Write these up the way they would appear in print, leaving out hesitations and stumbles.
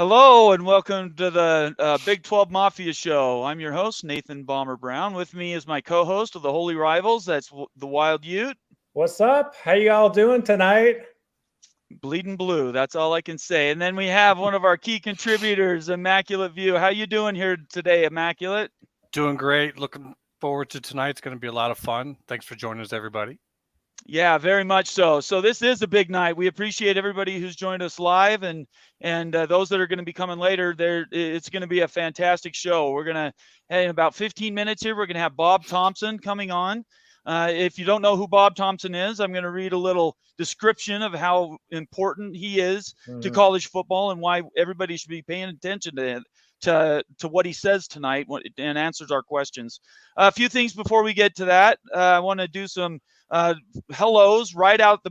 Hello and welcome to the Big 12 Mafia Show. I'm your host, Nathan Bomber Brown. With me is my co-host of the Holy Rivals, that's the Wild Ute. What's up? How you all doing tonight? Bleeding blue, that's all I can say. And then we have one of our key contributors, Immaculate View. How you doing here today, Immaculate? Doing great. Looking forward to tonight. It's going to be a lot of fun. Thanks for joining us, everybody. Yeah, very much so. So this is a big night. We appreciate everybody who's joined us live, and those that are going to be coming later. It's going to be a fantastic show. We're going to, in about 15 minutes here, we're going to have Bob Thompson coming on. If you don't know who Bob Thompson is, I'm going to read a little description of how important he is to college football and why everybody should be paying attention to what he says tonight and answers our questions. A few things before we get to that. I want to do some hellos right out the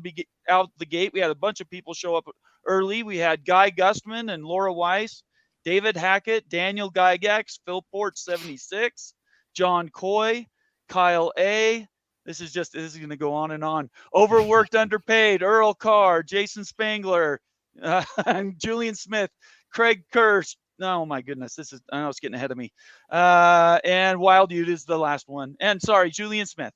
gate. We had a bunch of people show up early. We had Guy Gustman and Laura Weiss, David Hackett, Daniel Gygax, Phil Port 76, John Coy, Kyle A. This is going to go on and on. Overworked, underpaid, Earl Carr, Jason Spangler, Julian Smith, Craig Kirsch. Oh my goodness, I know it's getting ahead of me. And Wild Ute is the last one. And sorry, Julian Smith.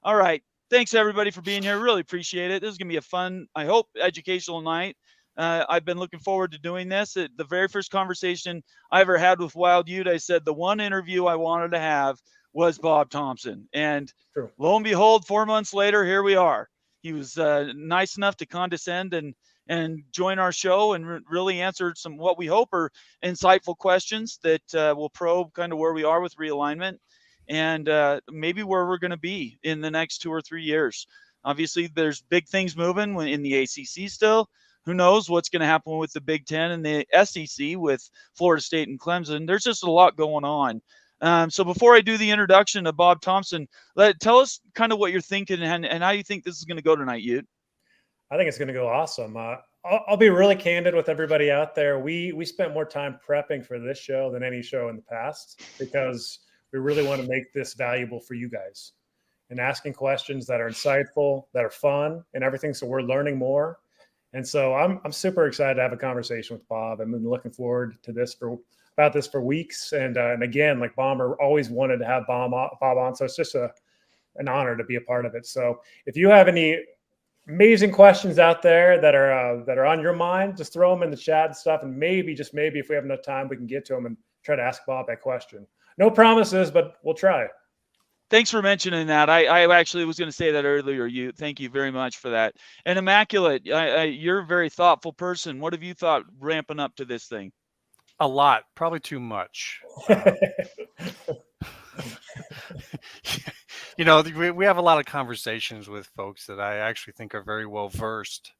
All right. Thanks everybody for being here. Really appreciate it. This is going to be a fun, I hope, educational night. I've been looking forward to doing this. The very first conversation I ever had with Wild Ute, I said the one interview I wanted to have was Bob Thompson. And Lo and behold, 4 months later, here we are. He was nice enough to condescend and join our show and really answer some what we hope are insightful questions that will probe kind of where we are with realignment and maybe where we're going to be in the next 2 or 3 years. Obviously, there's big things moving in the ACC still. Who knows what's going to happen with the Big Ten and the SEC with Florida State and Clemson. There's just a lot going on. So before I do the introduction of Bob Thompson, tell us kind of what you're thinking and how you think this is going to go tonight, Ute. I think it's going to go awesome. I'll be really candid with everybody out there. We spent more time prepping for this show than any show in the past because we really want to make this valuable for you guys and asking questions that are insightful, that are fun and everything. So we're learning more. And so I'm super excited to have a conversation with Bob. I've been looking forward to this about this for weeks. And again, like Bomber always wanted to have Bob on. So it's just an honor to be a part of it. So if you have any amazing questions out there that are on your mind, just throw them in the chat and stuff. And maybe, just maybe, if we have enough time, we can get to them and try to ask Bob that question. No promises, but we'll try. Thanks for mentioning that. I actually was going to say that earlier. Thank you very much for that. And Immaculate, you're a very thoughtful person. What have you thought ramping up to this thing? A lot, probably too much. You know, we have a lot of conversations with folks that I actually think are very well versed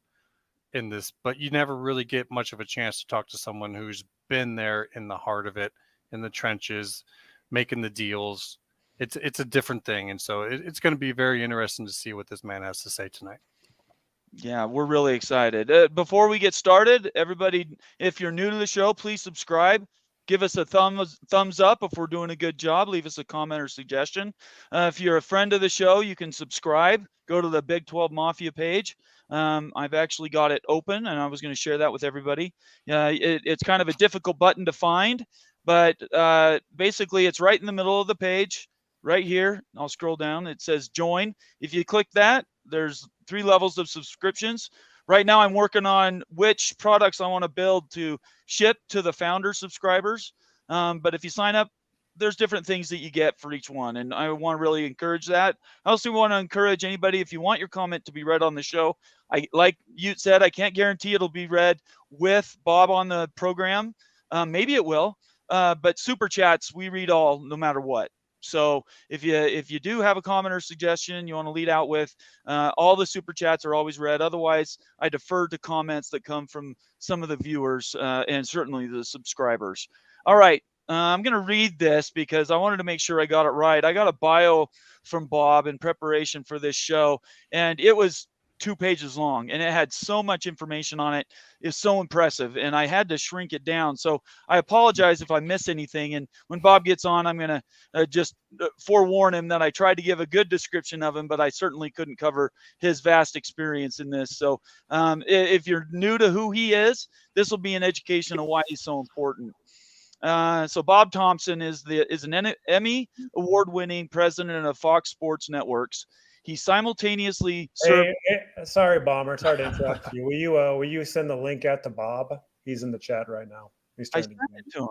in this, but you never really get much of a chance to talk to someone who's been there in the heart of it, in the trenches, making the deals. It's a different thing. And so it's going to be very interesting to see what this man has to say tonight. Yeah, we're really excited. Before we get started, everybody, if you're new to the show, please subscribe. Give us a thumbs up if we're doing a good job. Leave us a comment or suggestion. If you're a friend of the show, you can subscribe. Go to the Big 12 Mafia page. I've actually got it open, and I was going to share that with everybody. It's kind of a difficult button to find, but basically it's right in the middle of the page. Right here, I'll scroll down. It says join. If you click that, there's 3 levels of subscriptions. Right now, I'm working on which products I want to build to ship to the founder subscribers. But if you sign up, there's different things that you get for each one. And I want to really encourage that. I also want to encourage anybody, if you want your comment to be read on the show, like you said, I can't guarantee it'll be read with Bob on the program. Maybe it will. But super chats, we read all no matter what. So if you do have a comment or suggestion you want to lead out with, all the super chats are always read. Otherwise, I defer to comments that come from some of the viewers and certainly the subscribers. All right, I'm going to read this because I wanted to make sure I got it right. I got a bio from Bob in preparation for this show, and it was 2 pages long, and it had so much information on it. It's so impressive, and I had to shrink it down. So I apologize if I miss anything. And when Bob gets on, I'm going to just forewarn him that I tried to give a good description of him, but I certainly couldn't cover his vast experience in this. So if you're new to who he is, this will be an education of why he's so important. So Bob Thompson is an Emmy award-winning president of Fox Sports Networks. He simultaneously served. Sorry, Bomber. It's hard to interrupt you. Will you send the link out to Bob? He's in the chat right now. I sent it to him.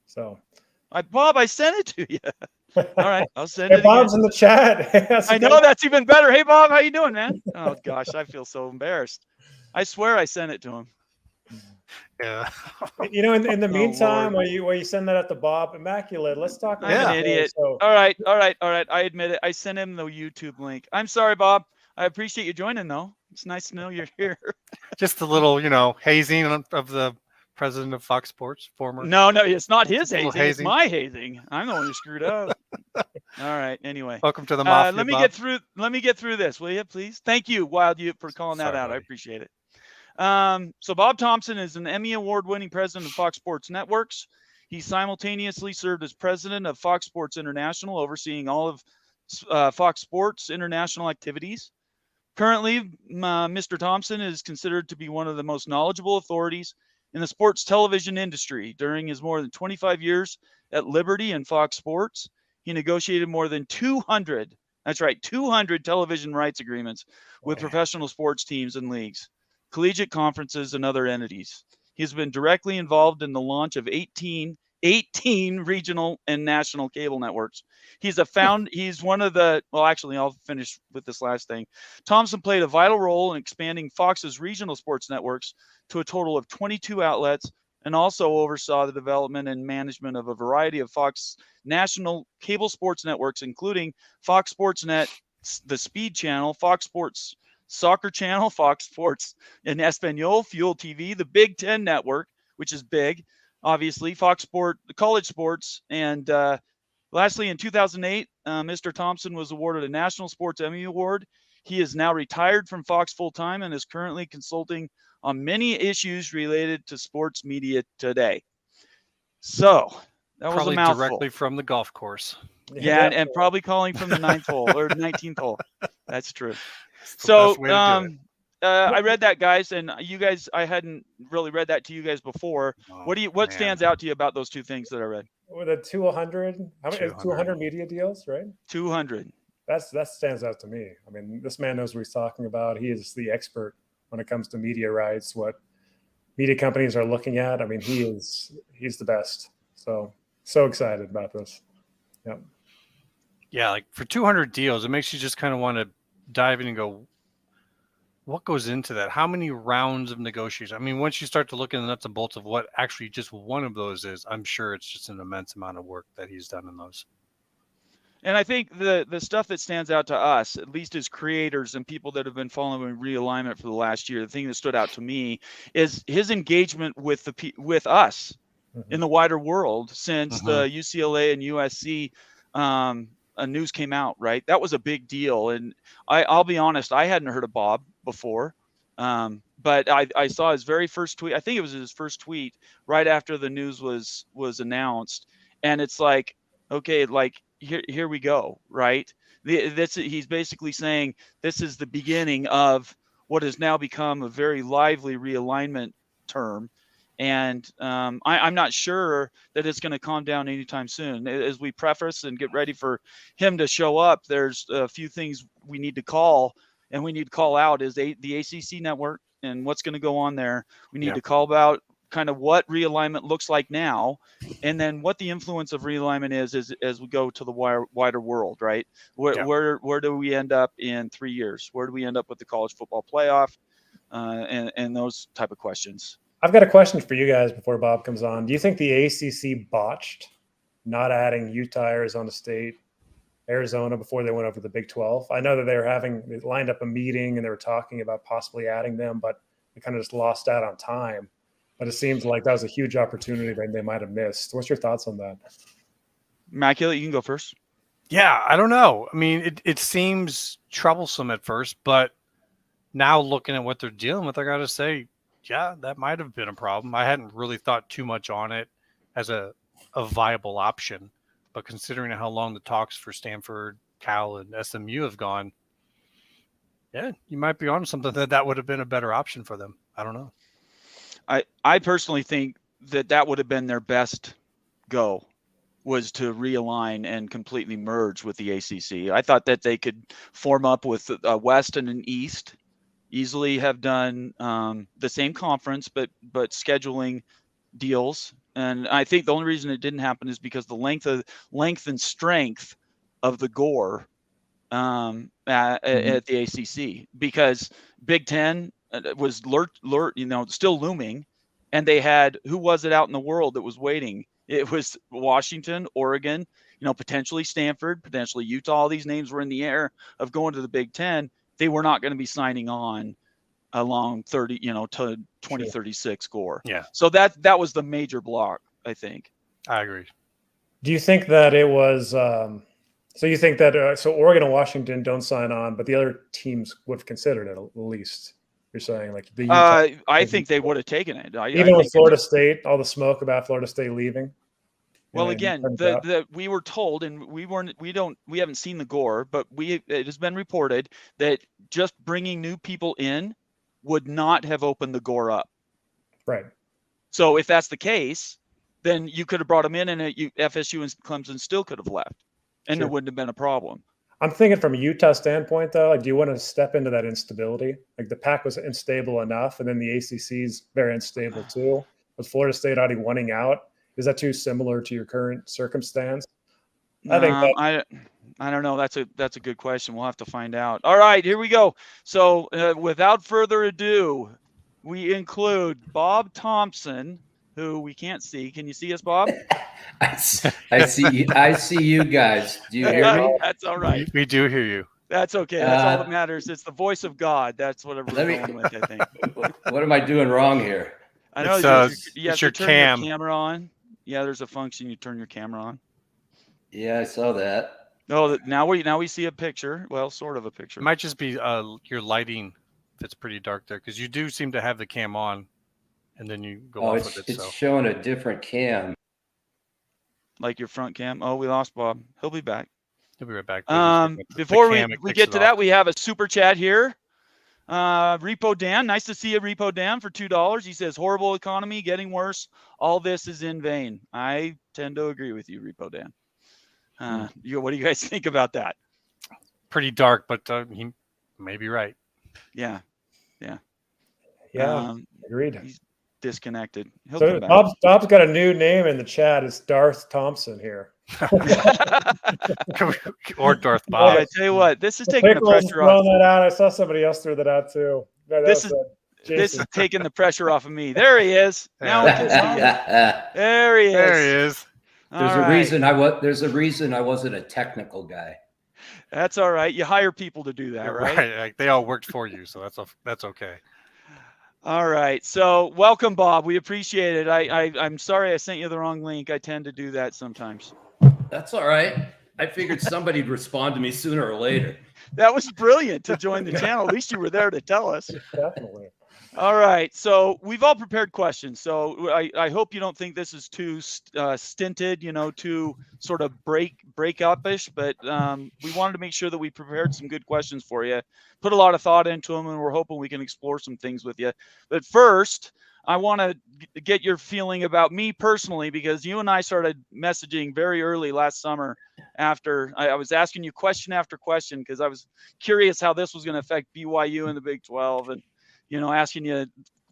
So, Bob, I sent it to you. All right, I'll send it. Bob's in the chat. I know, that's even better. Hey, Bob, how you doing, man? Oh gosh, I feel so embarrassed. I swear I sent it to him. Yeah. In the meantime, while you send that out to Bob, immaculate. Let's talk. I'm an idiot. So. All right. I admit it. I sent him the YouTube link. I'm sorry, Bob. I appreciate you joining, though. It's nice to know you're here. Just a little, hazing of the president of Fox Sports, former. No, it's not his hazing. It's my hazing. I'm the one who screwed up. All right. Anyway. Welcome to the mafia. Let me get through this, will you, please? Thank you, Wild You, for calling that out. Buddy. I appreciate it. So Bob Thompson is an Emmy award-winning president of Fox Sports Networks. He simultaneously served as president of Fox Sports International, overseeing all of Fox Sports international activities. Currently, Mr. Thompson is considered to be one of the most knowledgeable authorities in the sports television industry. During his more than 25 years at Liberty and Fox Sports, he negotiated more than 200 television rights agreements with professional sports teams and leagues, collegiate conferences, and other entities. He's been directly involved in the launch of 18 regional and national cable networks. He's one of the, well, actually, I'll finish with this last thing. Thompson played a vital role in expanding Fox's regional sports networks to a total of 22 outlets, and also oversaw the development and management of a variety of Fox national cable sports networks, including Fox Sports Net, the Speed Channel, Fox Sports Soccer Channel, Fox Sports in Espanol, Fuel TV, the Big Ten Network, which is big, obviously, Fox Sport, the college sports, and lastly, in 2008, Mr. Thompson was awarded a National Sports Emmy Award. He is now retired from Fox full-time and is currently consulting on many issues related to sports media today. So that was a mouthful. Directly from the golf course. Yeah, and probably calling from the 9th hole or 19th hole. That's true. So I read that, guys, and you guys, I hadn't really read that to you guys before. What stands out to you about those two things that I read? With a 200, how many? 200 media deals, right? 200. That stands out to me. I mean, this man knows what he's talking about. He is the expert when it comes to media rights, what media companies are looking at. I mean, he's the best. So excited about this. Yeah. Yeah, like for 200 deals, it makes you just kind of want to dive in and go, what goes into that? How many rounds of negotiation? I mean, once you start to look at the nuts and bolts of what actually just one of those is, I'm sure it's just an immense amount of work that he's done in those. And I think the stuff that stands out to us, at least as creators and people that have been following Realignment for the last year, the thing that stood out to me is his engagement with us in the wider world since the UCLA and USC news came out, right? That was a big deal. And I'll be honest, I hadn't heard of Bob before, but I saw his very first tweet. I think it was his first tweet right after the news was announced. And it's like, okay, like here we go, right? He's basically saying this is the beginning of what has now become a very lively realignment term. And I'm not sure that it's going to calm down anytime soon. As we preface and get ready for him to show up, there's a few things we need to call, and we need to call out is the ACC network and what's going to go on there. We need to call about kind of what realignment looks like now, and then what the influence of realignment is as we go to the wider world, right? Where do we end up in 3 years? Where do we end up with the college football playoff and those type of questions? I've got a question for you guys before Bob comes on. Do you think the ACC botched not adding Utah, Arizona State, Arizona before they went over the Big 12? I know that they lined up a meeting and they were talking about possibly adding them, but they kind of just lost out on time. But it seems like that was a huge opportunity that they might have missed. What's your thoughts on that? Immaculate, you can go first. Yeah, I don't know. I mean, it seems troublesome at first, but now looking at what they're dealing with, I got to say, yeah, that might have been a problem. I hadn't really thought too much on it as a viable option, but considering how long the talks for Stanford, Cal, and SMU have gone, yeah, you might be on something that would have been a better option for them. I don't know. I personally think that would have been their best go, was to realign and completely merge with the ACC. I thought that they could form up with a West and an East, easily have done the same conference, but scheduling deals. And I think the only reason it didn't happen is because the length and strength of the gore at the ACC, because Big Ten was still looming, and they had, who was it out in the world that was waiting? It was Washington, Oregon, potentially Stanford, potentially Utah. All these names were in the air of going to the Big Ten. They were not going to be signing on along 30, to 2036 gore. Yeah. So that was the major block, I think. I agree. Do you think that it was? So you think that so Oregon and Washington don't sign on, but the other teams would have considered it at least? You're saying like the Utah, I think they would have taken it. Even with Florida State, all the smoke about Florida State leaving. Well, again, we were told, and we haven't seen the gore, but it has been reported that just bringing new people in would not have opened the gore up. Right. So if that's the case, then you could have brought them in, and FSU and Clemson still could have left, and there wouldn't have been a problem. I'm thinking from a Utah standpoint, though, like, do you want to step into that instability? Like the Pac was unstable enough, and then the ACC's very unstable too. With Florida State already wanting out, is that too similar to your current circumstance? I don't know. That's a good question. We'll have to find out. All right, here we go. So without further ado, we include Bob Thompson, who we can't see. Can you see us, Bob? I see you guys. Do you hear me? That's all right. We do hear you. That's okay. That's all that matters. It's the voice of God. That's what we're going with, I think. What am I doing wrong here? I know you have to turn your camera on. Yeah, there's a function you turn your camera on. Yeah, I saw that. Oh, now we see a picture. Well, sort of a picture. It might just be your lighting if it's pretty dark there, because you do seem to have the cam on, and then you go off with it. It's showing a different cam. Like your front cam. Oh, we lost Bob. He'll be back. He'll be right back. Before we get to that, we have a super chat here. Repo Dan, nice to see you, Repo Dan, for $2. He says, horrible economy, getting worse. All this is in vain. I tend to agree with you, Repo Dan. What do you guys think about that? Pretty dark, but he may be right. Yeah. Agreed. He's disconnected. He'll come back. Bob's got a new name in the chat. It's Darth Thompson here. Or Darth Bob. I tell you what, this is taking the pressure off. That out. I saw somebody else threw that out too. This is taking the pressure off of me. There he is. Now we can see it. There he is. There he is. There's a reason I wasn't a technical guy. That's all right. You hire people to do that, right? Right. Like they all worked for you, so that's okay. All right. So welcome, Bob. We appreciate it. I'm sorry I sent you the wrong link. I tend to do that sometimes. That's all right. I figured somebody'd respond to me sooner or later. That was brilliant to join the channel. At least you were there to tell us. Definitely. All right. So we've all prepared questions. So I hope you don't think this is too stinted, too sort of break up-ish, but we wanted to make sure that we prepared some good questions for you, put a lot of thought into them, and we're hoping we can explore some things with you. But first, I want to get your feeling about me personally, because you and I started messaging very early last summer after I was asking you question after question, because I was curious how this was going to affect BYU in the Big 12, and asking you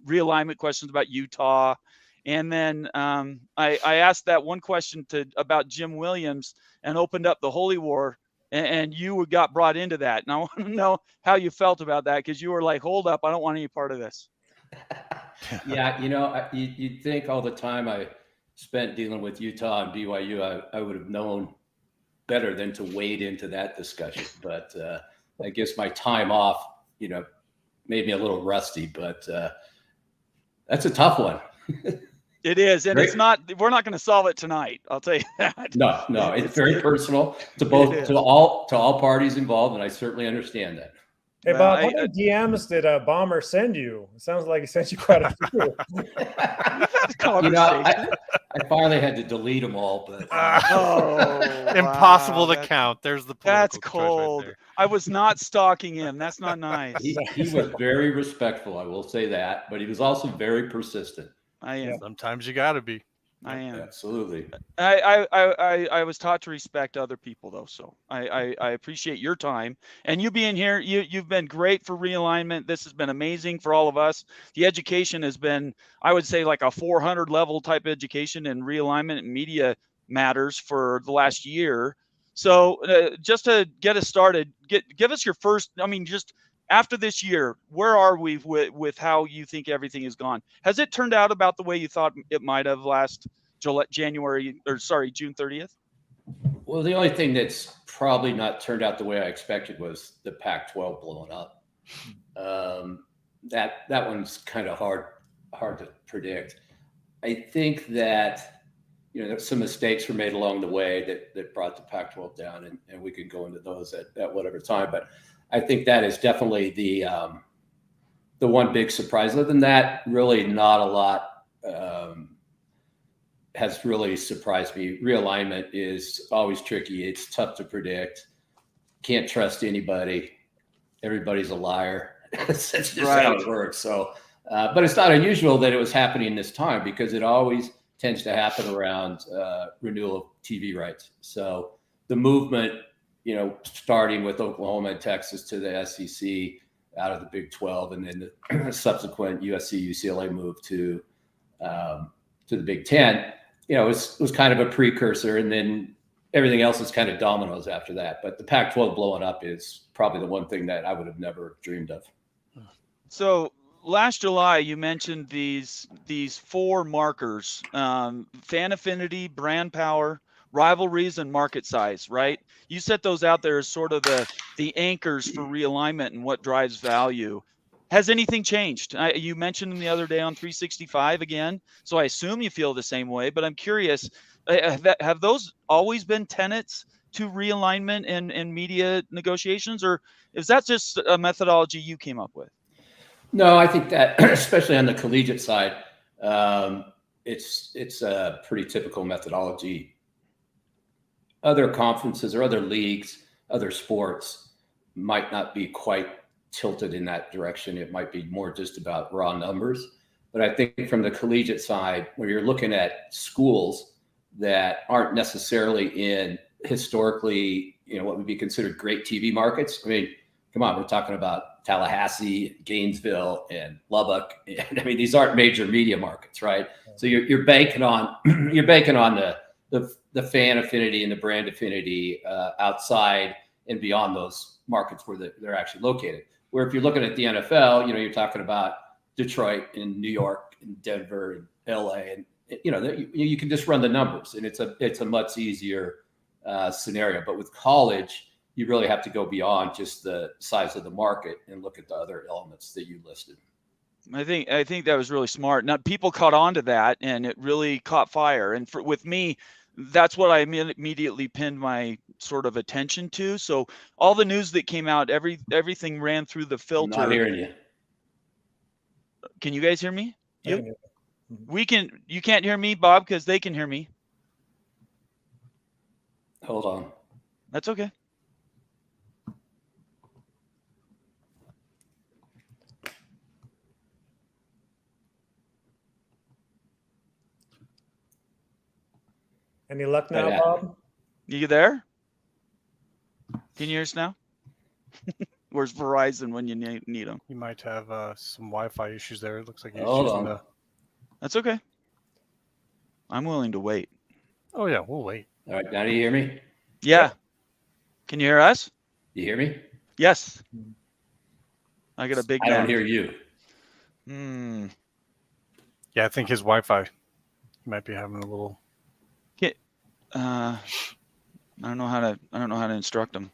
realignment questions about Utah. And then I asked that one question about Jim Williams and opened up the Holy War, and you got brought into that. And I want to know how you felt about that, because you were like, hold up, I don't want any part of this. Yeah, you'd think all the time I spent dealing with Utah and BYU, I would have known better than to wade into that discussion. But I guess my time off, made me a little rusty, but that's a tough one. It is, and we're not going to solve it tonight. I'll tell you that. No, it's very personal to both, to all parties involved, and I certainly understand that. Hey, Well, Bob, how many DMs did Bomber send you? It sounds like he sent you quite a few. I finally had to delete them all, but Impossible to wow, count. There's the that's political choice right cold. there. I was not stalking him. That's not nice. he was very respectful, I will say that, but he was also very persistent. I am. Sometimes you got to be. I am. Absolutely. I was taught to respect other people, though, so I appreciate your time and you being here. You've been great for Realignment. This has been amazing for all of us. The education has been, I would say, like a 400 level type education in Realignment and media matters for the last year. So just to get us started, give us your first. I mean, just after this year, where are we with how you think everything has gone? Has it turned out about the way you thought it might have last June 30th? Well, the only thing that's probably not turned out the way I expected was the Pac-12 blowing up. That one's kind of hard to predict. I think that some mistakes were made along the way that brought the Pac-12 down, and we can go into those at whatever time. But I think that is definitely the one big surprise. Other than that, really not a lot has really surprised me. Realignment is always tricky. It's tough to predict. Can't trust anybody. Everybody's a liar. That's just how it works. So, but it's not unusual that it was happening this time because it always tends to happen around renewal of TV rights. So the movement, starting with Oklahoma and Texas to the SEC out of the Big 12, and then the subsequent USC UCLA move to the Big 10, was kind of a precursor, and then everything else is kind of dominoes after that. But the Pac-12 blowing up is probably the one thing that I would have never dreamed of. So last July, you mentioned these 4 markers: fan affinity, brand power, rivalries, and market size, right? You set those out there as sort of the anchors for Realignment and what drives value. Has anything changed? You mentioned them the other day on 365 again, so I assume you feel the same way, but I'm curious, have those always been tenets to Realignment and media negotiations, or is that just a methodology you came up with? No, I think that, especially on the collegiate side, it's a pretty typical methodology. Other conferences or other leagues, other sports might not be quite tilted in that direction. It might be more just about raw numbers. But I think from the collegiate side, where you're looking at schools that aren't necessarily in historically, what would be considered great TV markets. I mean, come on, we're talking about Tallahassee, Gainesville, and Lubbock. And I mean, these aren't major media markets, right? So you're banking on the fan affinity and the brand affinity outside and beyond those markets where they're actually located. Where if you're looking at the NFL, you're talking about Detroit and New York and Denver and LA, and you can just run the numbers, and it's a much easier scenario. But with college, you really have to go beyond just the size of the market and look at the other elements that you listed. I think that was really smart. Now, people caught on to that, and it really caught fire. And with me, that's what I immediately pinned my sort of attention to. So all the news that came out, everything ran through the filter. I'm not hearing you. Can you guys hear me? You can't hear me, Bob, because they can hear me. Hold on. That's okay. Any luck now, Bob? You there? Can you hear us now? Where's Verizon when you need them? You might have some Wi-Fi issues there. It looks like you're Hold using on. That's okay. I'm willing to wait. Oh yeah, we'll wait. All right, now do you hear me? Yeah. Can you hear us? You hear me? Yes. I got a big. I don't hear you. Yeah, I think his Wi-Fi might be having a little. I don't know how to instruct them.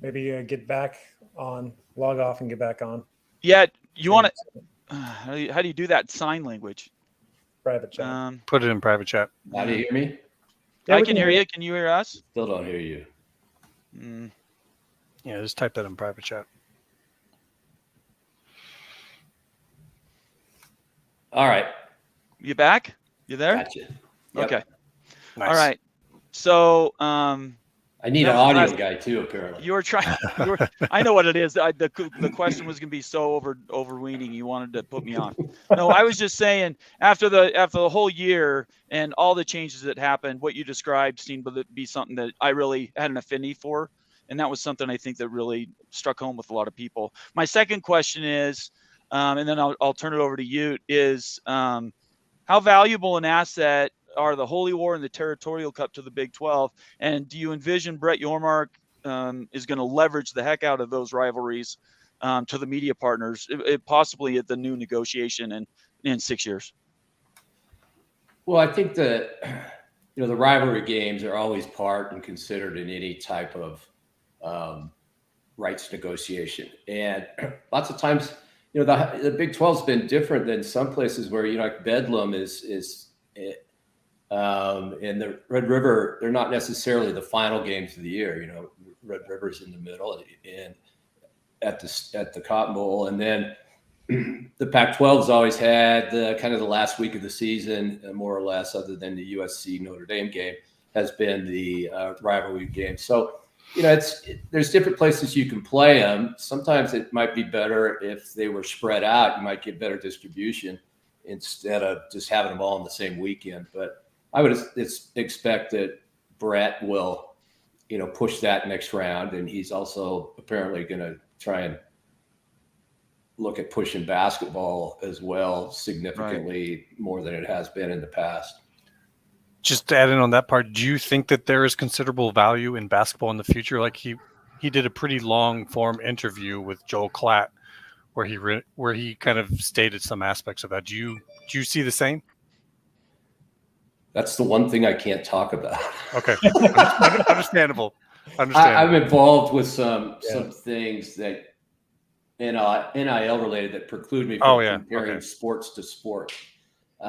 Maybe get back on, log off and get back on. Yeah, you want to? How do you do that? Sign language. Private chat. Put it in private chat. Now do you hear me? Yeah, I we can hear you. Can you hear us? Still don't hear you. Yeah, just type that in private chat. All right. You back? You there? Gotcha. Yep. Okay. Nice. All right. So, I need that an was audio last- guy too, apparently. you were trying. I know what it is. The question was going to be so overweening. You wanted to put me on. No, I was just saying after the whole year and all the changes that happened, what you described seemed to be something that I really had an affinity for, and that was something I think that really struck home with a lot of people. My second question is, and then I'll turn it over to you. Is how valuable an asset are the Holy War and the Territorial Cup to the Big 12? And do you envision Brett Yormark is going to leverage the heck out of those rivalries to the media partners, possibly at the new negotiation in 6 years? Well, I think that, the rivalry games are always part and considered in any type of rights negotiation. And lots of times, the Big 12's been different than some places where, like Bedlam and the Red River, they're not necessarily the final games of the year. Red River's in the middle and at the Cotton Bowl, and then the Pac-12's always had the kind of the last week of the season, more or less, other than the USC Notre Dame game, has been the rivalry game. So there's different places you can play them. Sometimes it might be better if they were spread out. You might get better distribution instead of just having them all in the same weekend. But I would expect that Brett will, push that next round, and he's also apparently going to try and look at pushing basketball as well significantly more than it has been in the past. Just to add in on that part, do you think that there is considerable value in basketball in the future? Like he did a pretty long form interview with Joel Klatt where he kind of stated some aspects of that. Do you see the same? That's the one thing I can't talk about. Okay. Understandable. I'm involved with some things that NIL related that preclude me from comparing sports to sport.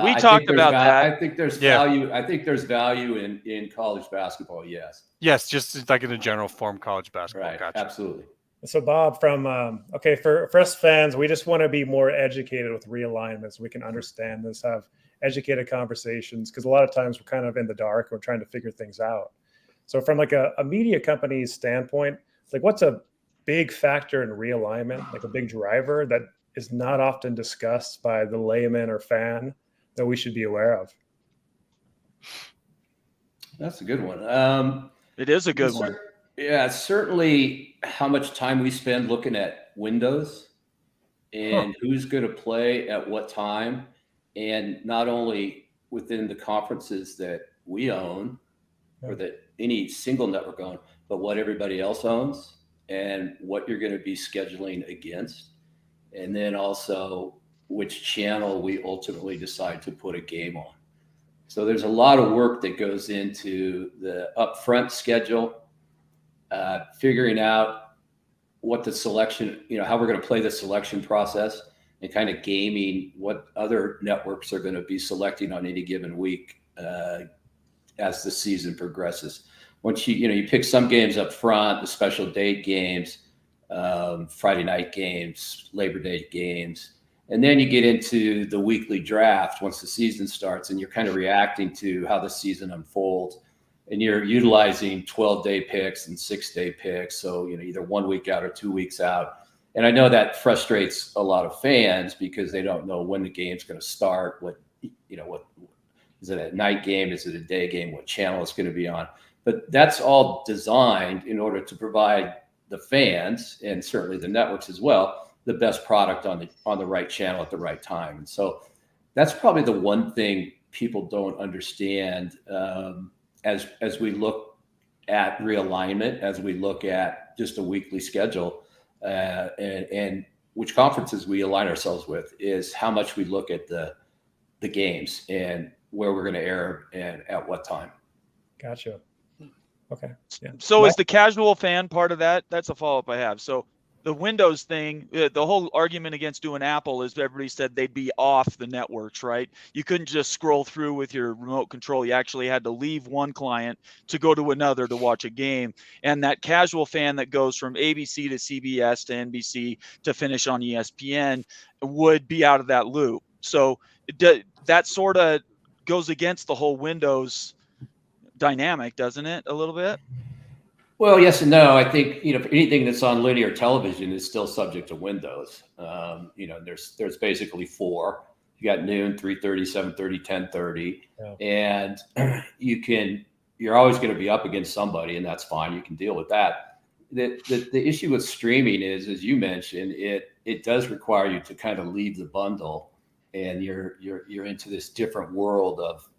We talked about that. I think there's value. I think there's value in college basketball. Yes. Yes, just like in a general form, college basketball. Right. Gotcha. Absolutely. So Bob, for us fans, we just want to be more educated with realignment so we can understand this, have educated conversations, because a lot of times we're kind of in the dark. We're trying to figure things out. So from like a media company's standpoint, like what's a big factor in realignment, like a big driver that is not often discussed by the layman or fan that we should be aware of? That's a good one. It is a good one. Yeah, certainly how much time we spend looking at windows and who's going to play at what time, and not only within the conferences that we own or that any single network owns, but what everybody else owns and what you're going to be scheduling against. And then also which channel we ultimately decide to put a game on. So there's a lot of work that goes into the upfront schedule, figuring out what the selection, how we're going to play the selection process, and kind of gaming what other networks are going to be selecting on any given week as the season progresses. Once you pick some games up front, the special date games, Friday night games, Labor Day games, and then you get into the weekly draft once the season starts, and you're kind of reacting to how the season unfolds, and you're utilizing 12-day picks and 6-day picks. So, either 1 week out or 2 weeks out. And I know that frustrates a lot of fans because they don't know when the game's going to start. What is it, a night game? Is it a day game? What channel it's going to be on? But that's all designed in order to provide the fans, and certainly the networks as well, the best product on the right channel at the right time. And so that's probably the one thing people don't understand as we look at realignment, as we look at just a weekly schedule, and which conferences we align ourselves with, is how much we look at the games and where we're going to air and at what time. Gotcha. Okay. Yeah. So is the casual fan part of that? That's a follow-up I have. So the Windows thing, the whole argument against doing Apple is everybody said they'd be off the networks, right? You couldn't just scroll through with your remote control. You actually had to leave one client to go to another to watch a game. And that casual fan that goes from ABC to CBS to NBC to finish on ESPN would be out of that loop. So that sort of goes against the whole Windows dynamic, doesn't it? A little bit. Well, yes and no. I think, anything that's on linear television is still subject to Windows. There's basically 4. You got noon, 3:30, 7:30, 10:30, and you're always going to be up against somebody, and that's fine. You can deal with that. The issue with streaming is, as you mentioned, it does require you to kind of leave the bundle, and you're into this different world of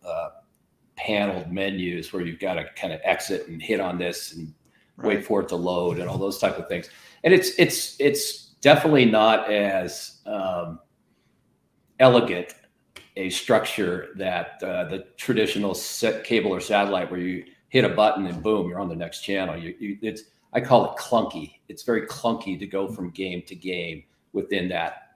paneled menus where you've got to kind of exit and hit on this and wait for it to load and all those type of things. And it's definitely not as elegant a structure that the traditional set cable or satellite, where you hit a button and boom, you're on the next channel. I call it clunky. It's very clunky to go from game to game within that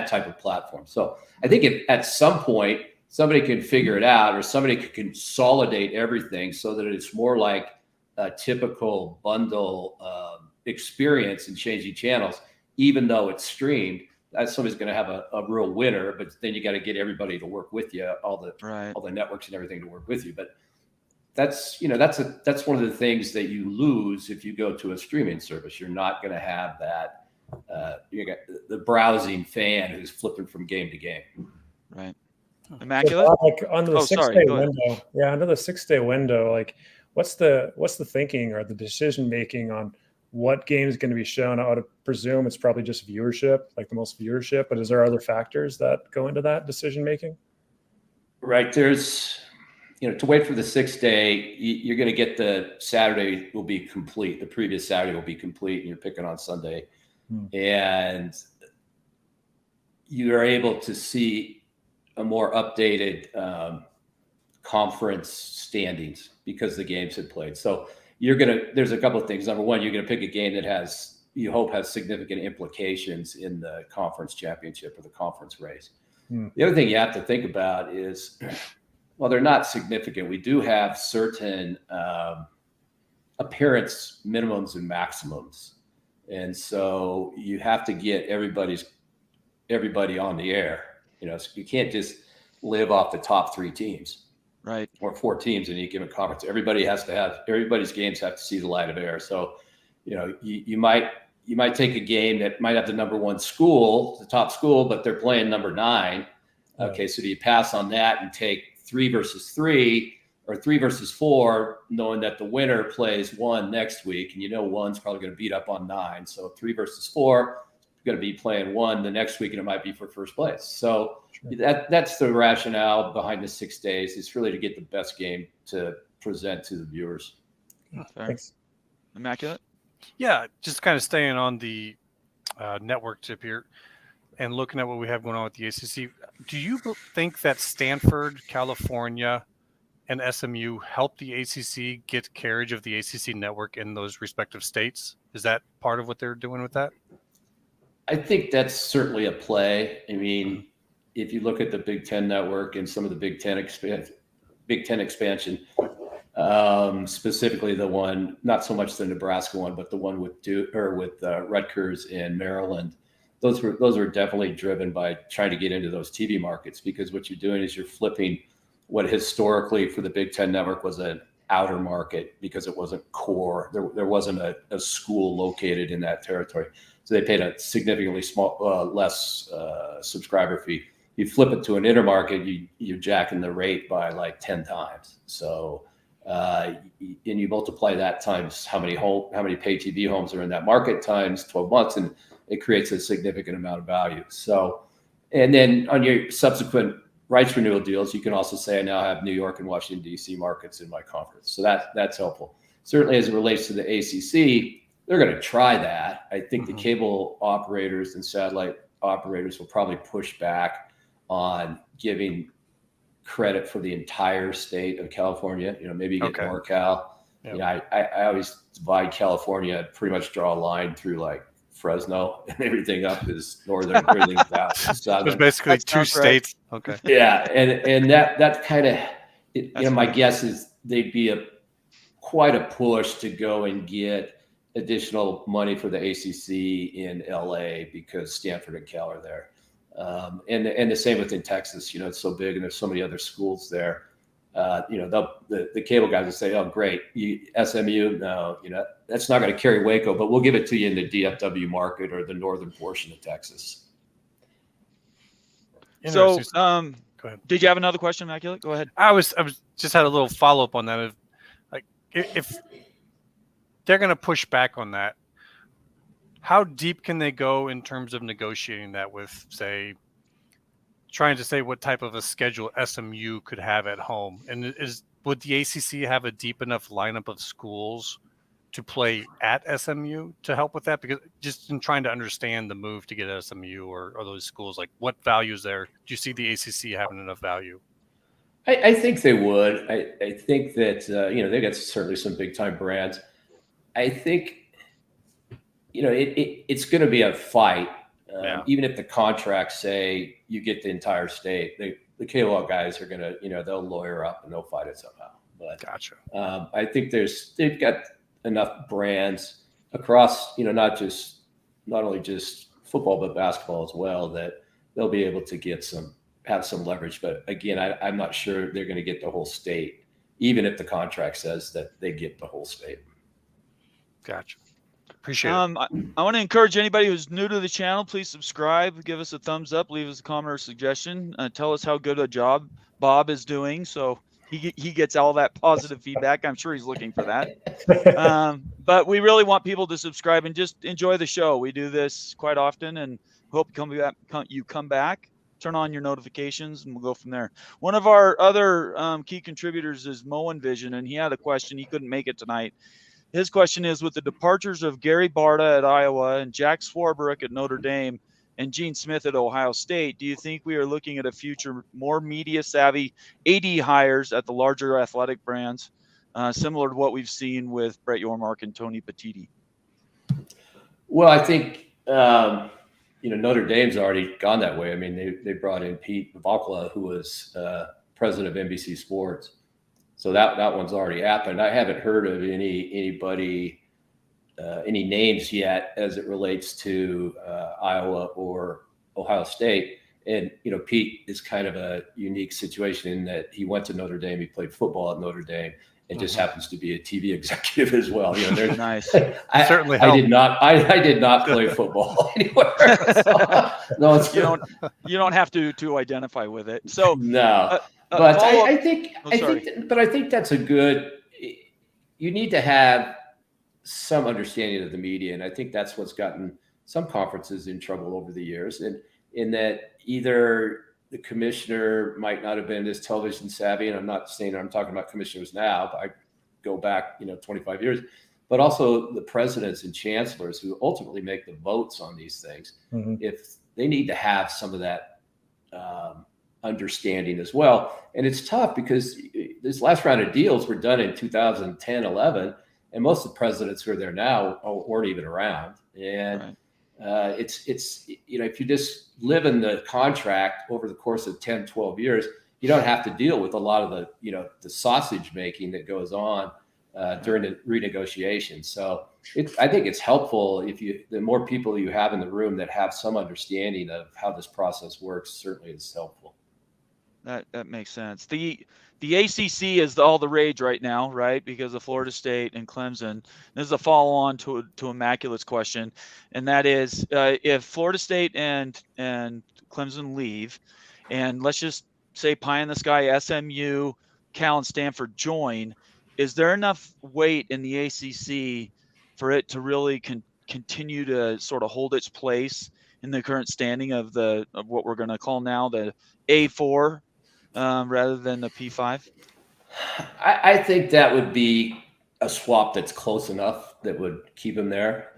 type of platform. So I think if at some point somebody can figure it out, or somebody could consolidate everything so that it's more like a typical bundle experience in changing channels, even though it's streamed, that somebody's going to have a real winner. But then you got to get everybody to work with you, all the networks and everything to work with you. But that's one of the things that you lose if you go to a streaming service. You're not going to have that. You got the browsing fan who's flipping from game to game. Right. Immaculate. Like under the 6-day window, under the 6-day window, like what's the thinking or the decision making on what game is going to be shown? I would presume it's probably just viewership, like the most viewership, but is there other factors that go into that decision making? Right. There's, to wait for the 6-day, you're going to get the Saturday will be complete. The previous Saturday will be complete, and you're picking on Sunday. And you are able to see a more updated conference standings because the games had played. So there's a couple of things. Number one, you're going to pick a game that you hope has significant implications in the conference championship or the conference race. The other thing you have to think about is, well, they're not significant. We do have certain appearance minimums and maximums. And so you have to get everybody on the air. So you can't just live off the top 3 teams, right? Or 4 teams in any given conference. Everybody's games have to see the light of air. So, you might take a game that might have the number 1 school, the top school, but they're playing number 9. Okay, so do you pass on that and take 3 versus 3 or 3 versus 4, knowing that the winner plays 1 next week, and 1's probably going to beat up on 9. So 3 versus 4. Going to be playing 1 the next week, and it might be for first place. So that's the rationale behind the 6 days. It's really to get the best game to present to the viewers. Thanks. Immaculate. Yeah, just kind of staying on the network tip here and looking at what we have going on with the ACC. Do you think that Stanford, California, and SMU help the ACC get carriage of the ACC network in those respective states? Is that part of what they're doing with that? I think that's certainly a play. I mean, if you look at the Big Ten network and some of the Big Ten expansion, specifically the one, not so much the Nebraska one, but the one with Rutgers and Maryland, those were definitely driven by trying to get into those TV markets, because what you're doing is you're flipping what historically for the Big Ten network was an outer market because it wasn't core. There wasn't a school located in that territory. So they paid a significantly less subscriber fee. You flip it to an intermarket, you're jacking the rate by like 10 times. So, and you multiply that times how many pay TV homes are in that market times 12 months, and it creates a significant amount of value. So, and then on your subsequent rights renewal deals, you can also say I now have New York and Washington, D.C. markets in my conference. So that's helpful. Certainly as it relates to the ACC, they're going to try that. I think the cable operators and satellite operators will probably push back on giving credit for the entire state of California. Maybe you get NorCal. Yep. I always divide California, pretty much draw a line through like Fresno, and everything up is northern, everything southern. So it's basically 2 states. Okay. Yeah, and that kind of, my guess is they'd be quite a push to go and get additional money for the ACC in LA because Stanford and Cal are there. And the same within Texas. It's so big and there's so many other schools there. The cable guys will say, "Oh, great, SMU." No, that's not going to carry Waco, but we'll give it to you in the DFW market or the northern portion of Texas. So, Go ahead. Did you have another question, Immaculate? Go ahead. I was just had a little follow up on that. If they're going to push back on that, how deep can they go in terms of negotiating that with, say, trying to say what type of a schedule SMU could have at home? And would the ACC have a deep enough lineup of schools to play at SMU to help with that? Because just in trying to understand the move to get SMU or those schools, like what value is there? Do you see the ACC having enough value? I think they would. I think that, they got certainly some big time brands. I think, it's going to be a fight. Even if the contracts say you get the entire state, the KOL guys are going to, they'll lawyer up and they'll fight it somehow. But Gotcha. I think they've got enough brands across, not only just football, but basketball as well, that they'll be able to have some leverage. But again, I'm not sure they're going to get the whole state, even if the contract says that they get the whole state. Gotcha. Appreciate it. I want to encourage anybody who's new to the channel, please subscribe, give us a thumbs up, leave us a comment or suggestion, tell us how good a job Bob is doing. So he gets all that positive feedback. I'm sure he's looking for that. But we really want people to subscribe and just enjoy the show. We do this quite often and hope you come back, turn on your notifications, and we'll go from there. One of our other key contributors is Moen Vision, and he had a question. He couldn't make it tonight. His question is, with the departures of Gary Barta at Iowa and Jack Swarbrick at Notre Dame and Gene Smith at Ohio State, do you think we are looking at a future more media-savvy AD hires at the larger athletic brands, similar to what we've seen with Brett Yormark and Tony Petitti? Well, I think, Notre Dame's already gone that way. I mean, they brought in Pete Vokla, who was president of NBC Sports. So that one's already happened. I haven't heard of anybody, any names yet as it relates to Iowa or Ohio State. And, Pete is kind of a unique situation in that he went to Notre Dame. He played football at Notre Dame and just happens to be a TV executive as well. Nice. Certainly I did not play football anywhere. So, you don't have to identify with it. So no. But I think that's a good. You need to have some understanding of the media, and I think that's what's gotten some conferences in trouble over the years. And in that, either the commissioner might not have been as television savvy, and I'm not saying I'm talking about commissioners now, but I go back 25 years. But also the presidents and chancellors who ultimately make the votes on these things, if they need to have some of that. Understanding as well. And it's tough because this last round of deals were done in 2010, 11, and most of the presidents who are there now weren't even around. And it's if you just live in the contract over the course of 10, 12 years, you don't have to deal with a lot of the sausage making that goes on during the renegotiation. So I think it's helpful the more people you have in the room that have some understanding of how this process works, certainly is helpful. That makes sense. The ACC is all the rage right now, right? Because of Florida State and Clemson. This is a follow-on to Immaculate's question, and that is, if Florida State and Clemson leave, and let's just say pie in the sky, SMU, Cal, and Stanford join, is there enough weight in the ACC for it to really continue to sort of hold its place in the current standing of what we're going to call now the A4? Rather than the P5? I think that would be a swap that's close enough that would keep him there.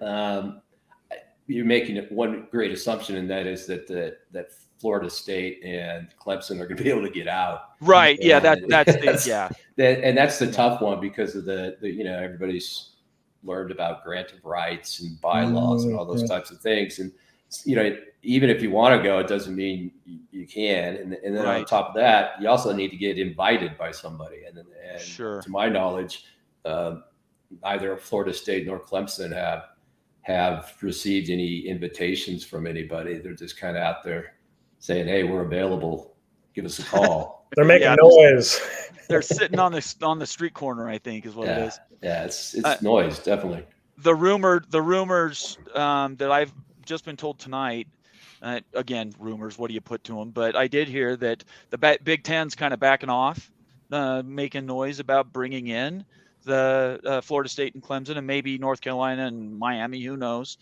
You're making one great assumption, and that is that Florida State and Clemson are going to be able to get out. Right. And yeah. And that's the tough one because of the everybody's learned about grant of rights and bylaws and all those types of things. And, even if you want to go, it doesn't mean you can. And then on top of that, you also need to get invited by somebody. And sure. To my knowledge, neither Florida State nor Clemson have received any invitations from anybody. They're just kind of out there saying, "Hey, we're available. Give us a call." They're making Yeah, noise. They're sitting on the street corner, I think, is what it is. Yeah, it's noise, definitely. The rumors that I've just been told tonight. Again, rumors. What do you put to them? But I did hear that the Big Ten's kind of backing off, making noise about bringing in the Florida State and Clemson, and maybe North Carolina and Miami. Who knows?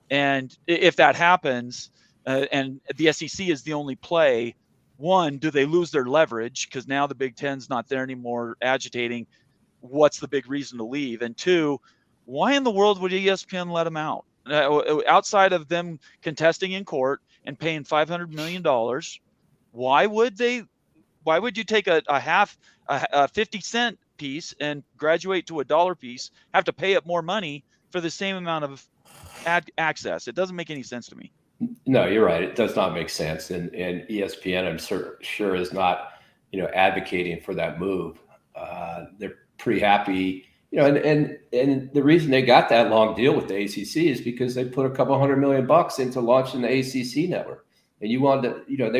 And if that happens, and the SEC is the only play, one, do they lose their leverage because now the Big Ten's not there anymore, agitating? What's the big reason to leave? And two, why in the world would ESPN let them out? Outside of them contesting in court and paying $500 million, why would you take a 50-cent piece and graduate to a dollar piece, have to pay up more money for the same amount of access? It doesn't make any sense to me. No, you're right. It does not make sense. And ESPN, I'm sure is not, advocating for that move. They're pretty happy, and the reason they got that long deal with the ACC is because they put a couple $100 million into launching the ACC network. And they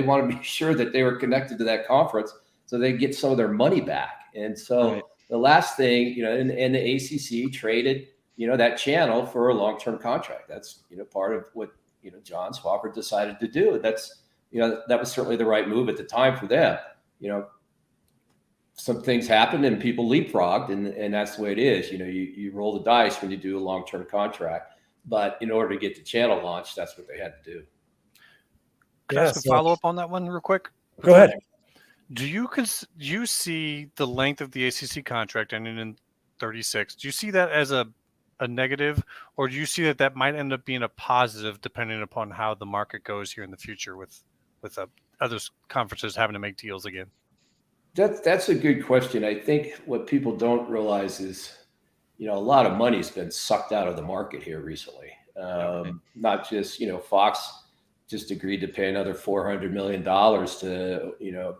wanted to be sure that they were connected to that conference so they get some of their money back. And so Right. The last thing, and the ACC traded, that channel for a long-term contract. That's, part of what, John Swofford decided to do. That's, that was certainly the right move at the time for them. Some things happened and people leapfrogged, and that's the way it is. You roll the dice when you do a long-term contract, but in order to get the channel launched, that's what they had to do. Can I ask a follow-up on that one real quick? Go ahead. Do you see the length of the ACC contract ending in 36? Do you see that as a negative, or do you see that might end up being a positive depending upon how the market goes here in the future with other conferences having to make deals again? That's a good question. I think what people don't realize is, a lot of money's been sucked out of the market here recently. Not just, Fox just agreed to pay another $400 million to,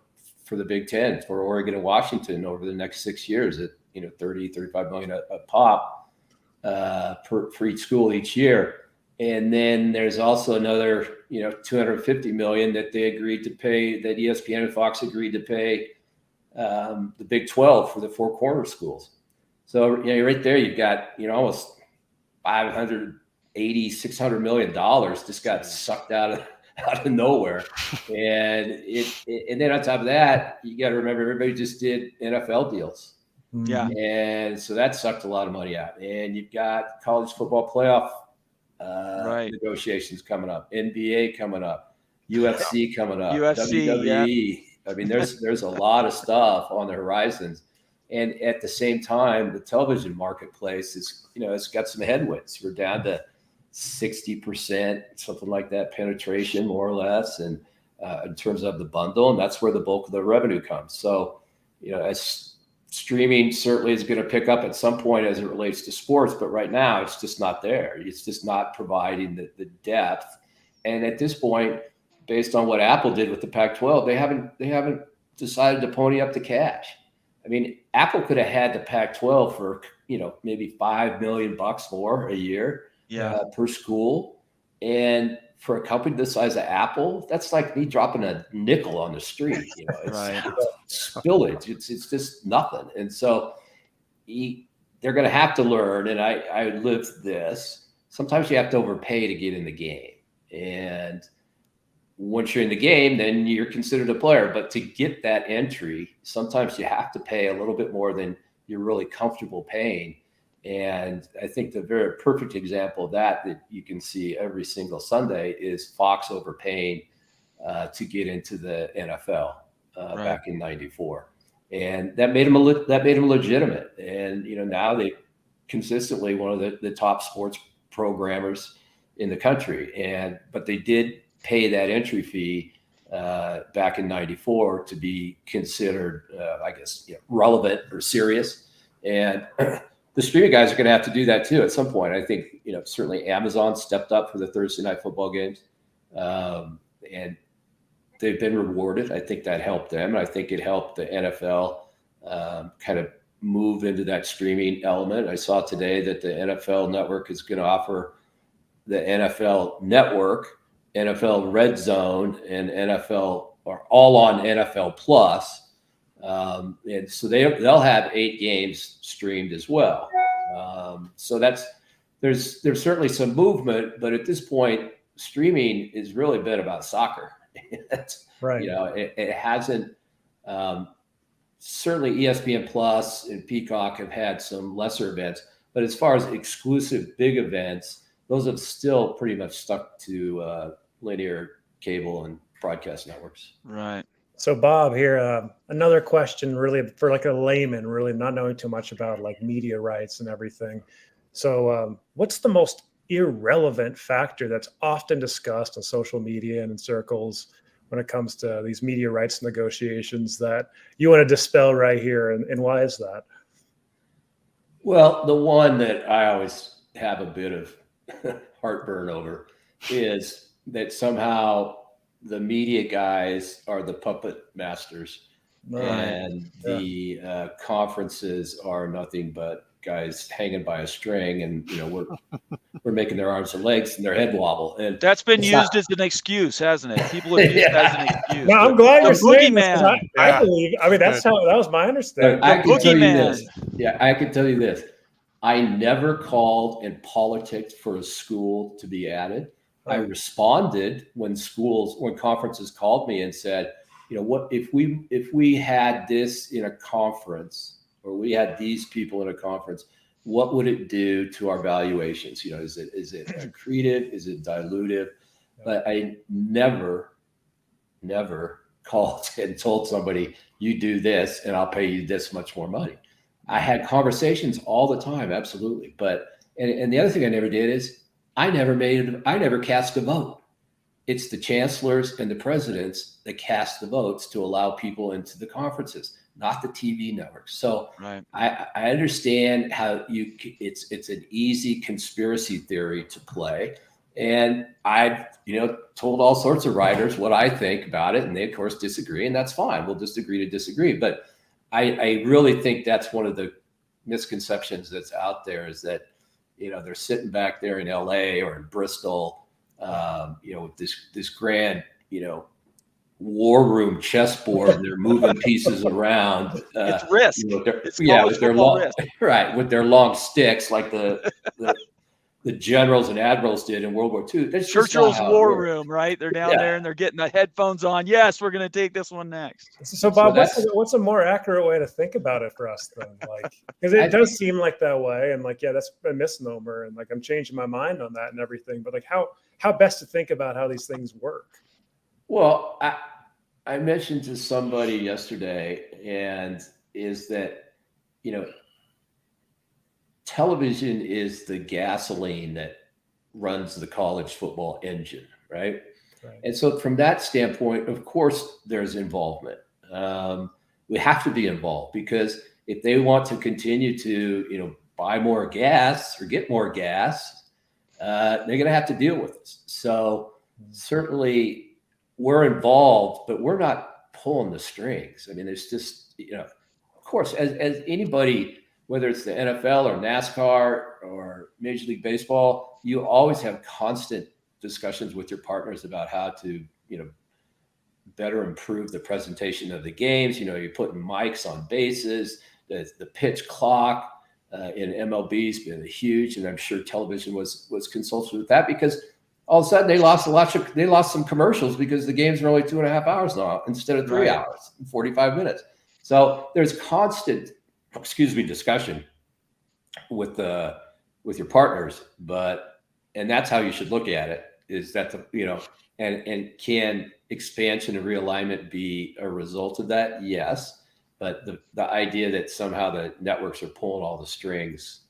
for the Big Ten, for Oregon and Washington over the next 6 years at, 35 million a pop for each school each year. And then there's also another, $250 million that they agreed to pay, that ESPN and Fox agreed to pay the Big 12 for the Four Corner schools. So, right there, you've got, almost $580, $600 million just got sucked out of nowhere. And then on top of that, you got to remember, everybody just did NFL deals. Yeah. And so that sucked a lot of money out. And you've got college football playoff negotiations coming up, NBA coming up, UFC coming up, WWE. I mean, there's a lot of stuff on the horizons. And at the same time, the television marketplace is, it's got some headwinds. We're down to 60%, something like that, penetration, more or less, and in terms of the bundle, and that's where the bulk of the revenue comes. So, as streaming certainly is going to pick up at some point as it relates to sports, but right now it's just not there. It's just not providing the depth. And at this point, based on what Apple did with the Pac-12, they haven't decided to pony up the cash. I mean, Apple could have had the Pac-12 for, maybe $5 million more a year per school. And for a company the size of Apple, that's like me dropping a nickel on the street. It's spillage. It's just nothing. And so they're going to have to learn. And I lived this. Sometimes you have to overpay to get in the game. And once you're in the game, then you're considered a player. But to get that entry, sometimes you have to pay a little bit more than you're really comfortable paying. And I think the very perfect example of that you can see every single Sunday is Fox overpaying to get into the NFL back in '94, and that made them legitimate. And now they consistently one of the top sports programmers in the country. But they did pay that entry fee back in '94 to be considered, relevant or serious. And the streaming guys are going to have to do that too at some point. I think, certainly Amazon stepped up for the Thursday night football games, and they've been rewarded. I think that helped them. And I think it helped the NFL kind of move into that streaming element. I saw today that the NFL network is going to offer the NFL network NFL Red Zone and NFL are all on NFL Plus. And so they'll have 8 games streamed as well. So there's certainly some movement, but at this point, streaming has really been about soccer. Right. It hasn't. Certainly, ESPN Plus and Peacock have had some lesser events, but as far as exclusive big events, those have still pretty much stuck to linear cable and broadcast networks. Right. So Bob, here, another question really for like a layman, really not knowing too much about like media rights and everything. So what's the most irrelevant factor that's often discussed on social media and in circles when it comes to these media rights negotiations that you want to dispel right here? And why is that? Well, the one that I always have a bit of heartburn over is that somehow the media guys are the puppet masters, and the conferences are nothing but guys hanging by a string, and we're making their arms and legs and their head wobble. And that's been used as an excuse, hasn't it? People have used it as an excuse. No, I'm glad you're saying this, 'cause I believe. I mean, that was my understanding. I can tell you this. Yeah, I can tell you this. I never called and politicked for a school to be added. I responded when conferences called me and said, what if we had this in a conference, or we had these people in a conference, what would it do to our valuations? Is it accretive? Is it dilutive? But I never called and told somebody, you do this and I'll pay you this much more money. I had conversations all the time, absolutely. But and the other thing I never did is I never cast a vote. It's the chancellors and the presidents that cast the votes to allow people into the conferences, not the TV networks. So I understand how it's an easy conspiracy theory to play. And I've, told all sorts of writers what I think about it, and they of course disagree, and that's fine. We'll just agree to disagree. But I really think that's one of the misconceptions that's out there, is that, they're sitting back there in LA or in Bristol, with this grand, war room chessboard, and they're moving pieces around. It's risk. With their long, with their long sticks, like the generals and admirals did in World War II. That's Churchill's war room, right? They're down there and they're getting the headphones on. Yes, we're going to take this one next. So Bob, what's a more accurate way to think about it for us then? Like, because it does seem like that way, and like, that's a misnomer, and like I'm changing my mind on that and everything. But like, how best to think about how these things work? Well, I mentioned to somebody yesterday, and is that, television is the gasoline that runs the college football engine, right? And so from that standpoint, of course, there's involvement. We have to be involved, because if they want to continue to, buy more gas or get more gas, they're going to have to deal with this. So certainly we're involved, but we're not pulling the strings. I mean, there's just, of course, as anybody, whether it's the NFL or NASCAR or Major League Baseball, you always have constant discussions with your partners about how to, better improve the presentation of the games. You're putting mics on bases, the pitch clock in MLB's been huge, and I'm sure television was consulted with that, because all of a sudden they lost some commercials because the games are only 2.5 hours now instead of 3 hours and 45 minutes. So there's constant discussion with your partners, and that's how you should look at it, is that and can expansion and realignment be a result of that? Yes. But the idea that somehow the networks are pulling all the strings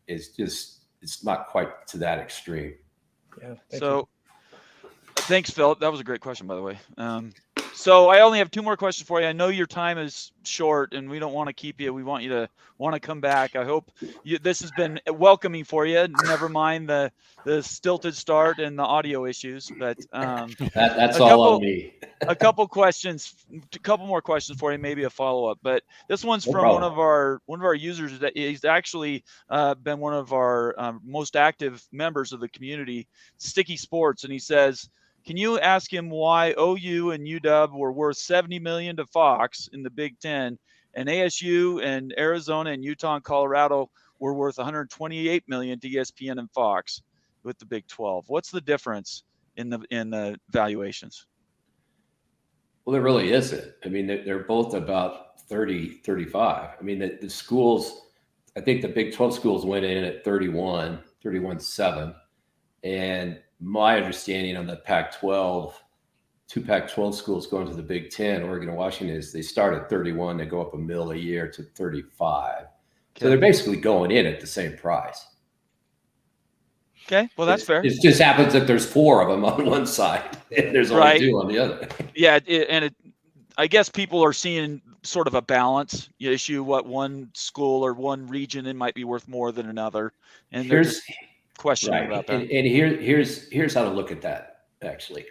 is it's not quite to that extreme. Yeah. Thanks, Phil. That was a great question, by the way. So I only have 2 more questions for you. I know your time is short, and we don't want to keep you. We want you to come back. I hope this has been welcoming for you. Never mind the stilted start and the audio issues, but that's all on me. a couple more questions for you, maybe a follow-up. But this one's from one of our users that he's actually been one of our most active members of the community, Sticky Sports, and he says, Can you ask him why OU and UW were worth $70 million to Fox in the Big Ten, and ASU and Arizona and Utah and Colorado were worth $128 million to ESPN and Fox with the Big 12? What's the difference in the valuations? Well, there really isn't. I mean, they're both about 30, 35. I mean, the schools, I think the Big 12 schools went in at 31.7. And my understanding on the Pac-12, two Pac-12 schools going to the Big 10, Oregon and Washington, is they start at 31, they go up $1 million a year to 35. Okay. So they're basically going in at the same price. Okay, well, that's fair. It just happens that there's 4 of them on one side and there's only 2 on the other. Yeah, I guess people are seeing sort of a balance issue, what one school or one region it might be worth more than another. And they're just questioning about that. And here's how to look at that, actually.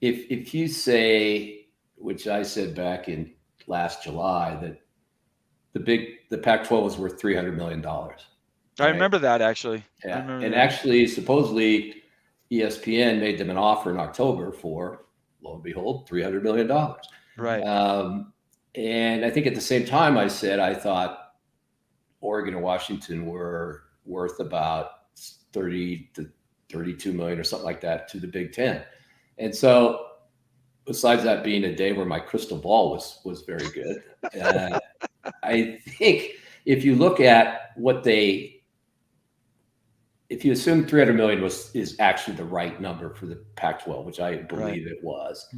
If you say, which I said back in last July, that the Pac-12 was worth $300 million. I remember that, actually. Yeah. And actually, supposedly, ESPN made them an offer in October for, lo and behold, $300 million. Right. And I think at the same time, I said I thought Oregon and Washington were worth about 30 to 32 million or something like that to the Big Ten. And so, besides that being a day where my crystal ball was very good, I think if you look at what if you assume 300 million is actually the right number for the Pac-12, which I believe it was,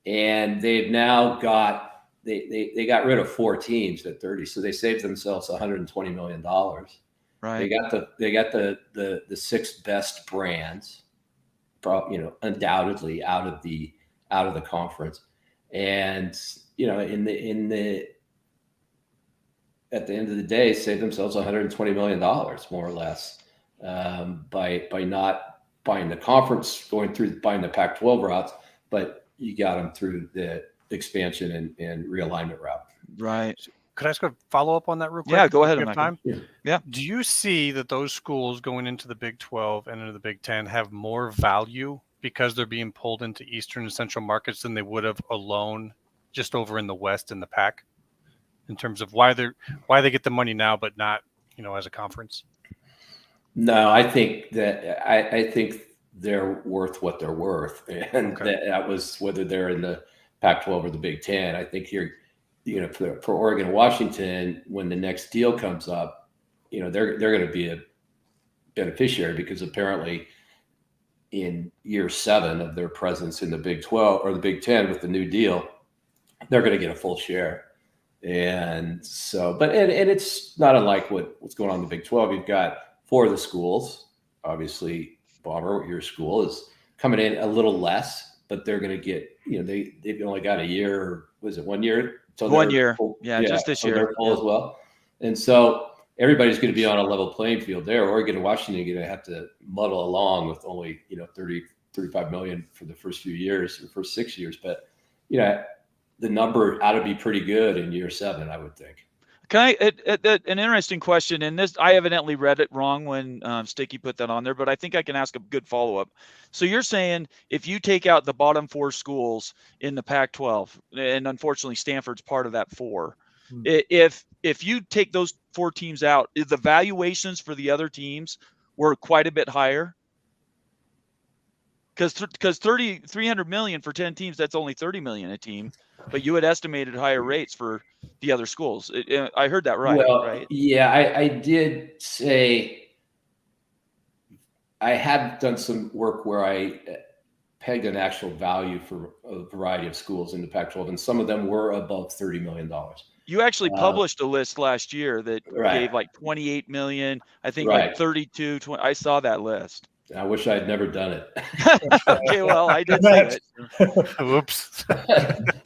and they've now got they got rid of 4 teams at 30, so they saved themselves $120 million. Right. They got the 6 best brands, undoubtedly out of the conference, and at the end of the day, saved themselves $120 million more or less. By not buying the conference, going through buying the Pac-12 routes, but you got them through the expansion and realignment route. Right. Could I ask a follow-up on that real quick? Yeah, go ahead. Time? Yeah. Do you see that those schools going into the Big 12 and into the Big 10 have more value because they're being pulled into Eastern and Central markets than they would have alone just over in the West in the Pac, in terms of why they get the money now but not, as a conference? No, I think that I think they're worth what they're worth, and that was whether they're in the Pac-12 or the Big 10. I think here, for Oregon and Washington, when the next deal comes up, they're going to be a beneficiary, because apparently in year 7 of their presence in the Big 12 or the Big 10 with the new deal, they're going to get a full share. And so, and it's not unlike what's going on in the Big 12. You've got 4 of the schools, obviously, Bomber, your school is coming in a little less, but they're going to get, they've only got a year. Was it 1 year? 1 year. Yeah, just this year. They're full as well. And so everybody's going to be on a level playing field there. Oregon and Washington are going to have to muddle along with only, 30, 35 million for the first few years, the first 6 years. But, the number ought to be pretty good in year 7, I would think. Can an interesting question, and this, I evidently read it wrong when Sticky put that on there, but I think I can ask a good follow-up. So you're saying if you take out the bottom 4 schools in the Pac-12, and unfortunately Stanford's part of that 4, if you take those 4 teams out, the valuations for the other teams were quite a bit higher? Because 300 million for 10 teams, that's only 30 million a team, but you had estimated higher rates for the other schools. I heard that right, right? Yeah, I did say I had done some work where I pegged an actual value for a variety of schools in the Pac-12, and some of them were above $30 million. You actually published a list last year that gave like 28 million, I think like 32, 20. I saw that list. I wish I had never done it. Okay, well, I did say it. Whoops.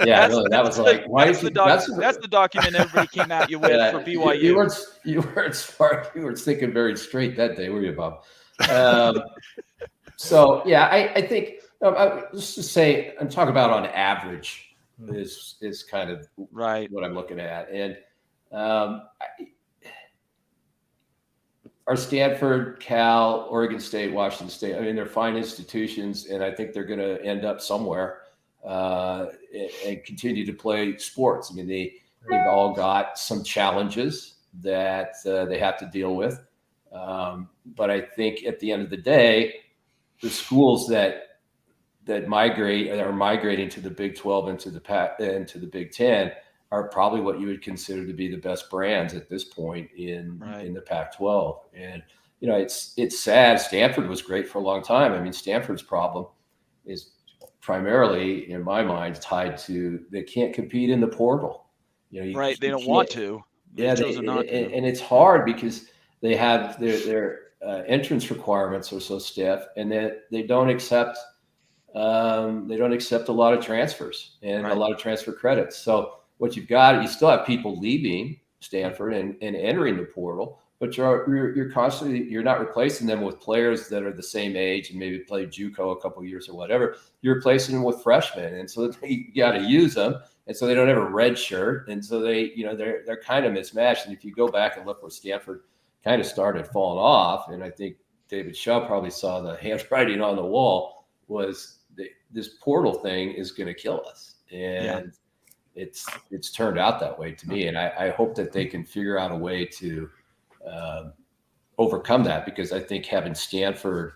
Yeah, really, that was like, why that's the document everybody came at you with for BYU. You weren't smart. You weren't thinking very straight that day, were you, Bob? So yeah, I think let's just say I'm talking about on average is kind of what I'm looking at, and are Stanford, Cal, Oregon State, Washington State. I mean, they're fine institutions, and I think they're going to end up somewhere and continue to play sports. I mean, they've all got some challenges that they have to deal with. But I think at the end of the day, the schools that are migrating to the Big 12 and to the Big 10 are probably what you would consider to be the best brands at this point in the Pac-12. And, you know, it's sad. Stanford was great for a long time. I mean, Stanford's problem is primarily, in my mind, tied to they can't compete in the portal. You know, they don't want to. They've chosen not to. And it's hard because they have their entrance requirements are so stiff, and that they don't accept a lot of transfers and a lot of transfer credits. So what you've got, you still have people leaving Stanford and entering the portal, but you're constantly, you're not replacing them with players that are the same age and maybe played JUCO a couple of years or whatever. You're replacing them with freshmen, and so you got to use them, and so they don't have a red shirt, and so they're kind of mismatched. And if you go back and look where Stanford kind of started falling off, and I think David Shaw probably saw the handwriting on the wall, was this portal thing is going to kill us, and it's turned out that way to me. And I hope that they can figure out a way to overcome that, because I think having Stanford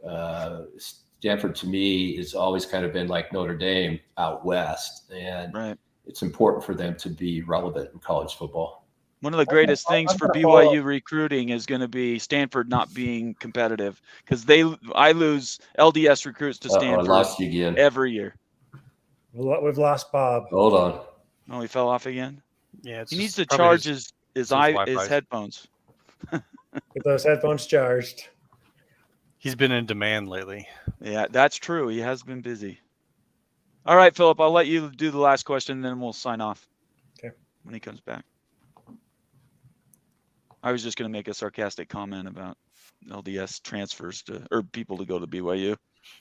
to me has always kind of been like Notre Dame out west, and it's important for them to be relevant in college football. One of the greatest things for BYU recruiting is going to be Stanford not being competitive, because I lose LDS recruits to Stanford I lost you again. every year. We've lost Bob. Hold on. Oh, he fell off again? Yeah. He needs to charge his headphones. Get those headphones charged. He's been in demand lately. Yeah, that's true. He has been busy. All right, Philip, I'll let you do the last question, and then we'll sign off. Okay. When he comes back. I was just going to make a sarcastic comment about LDS transfers or people to go to BYU.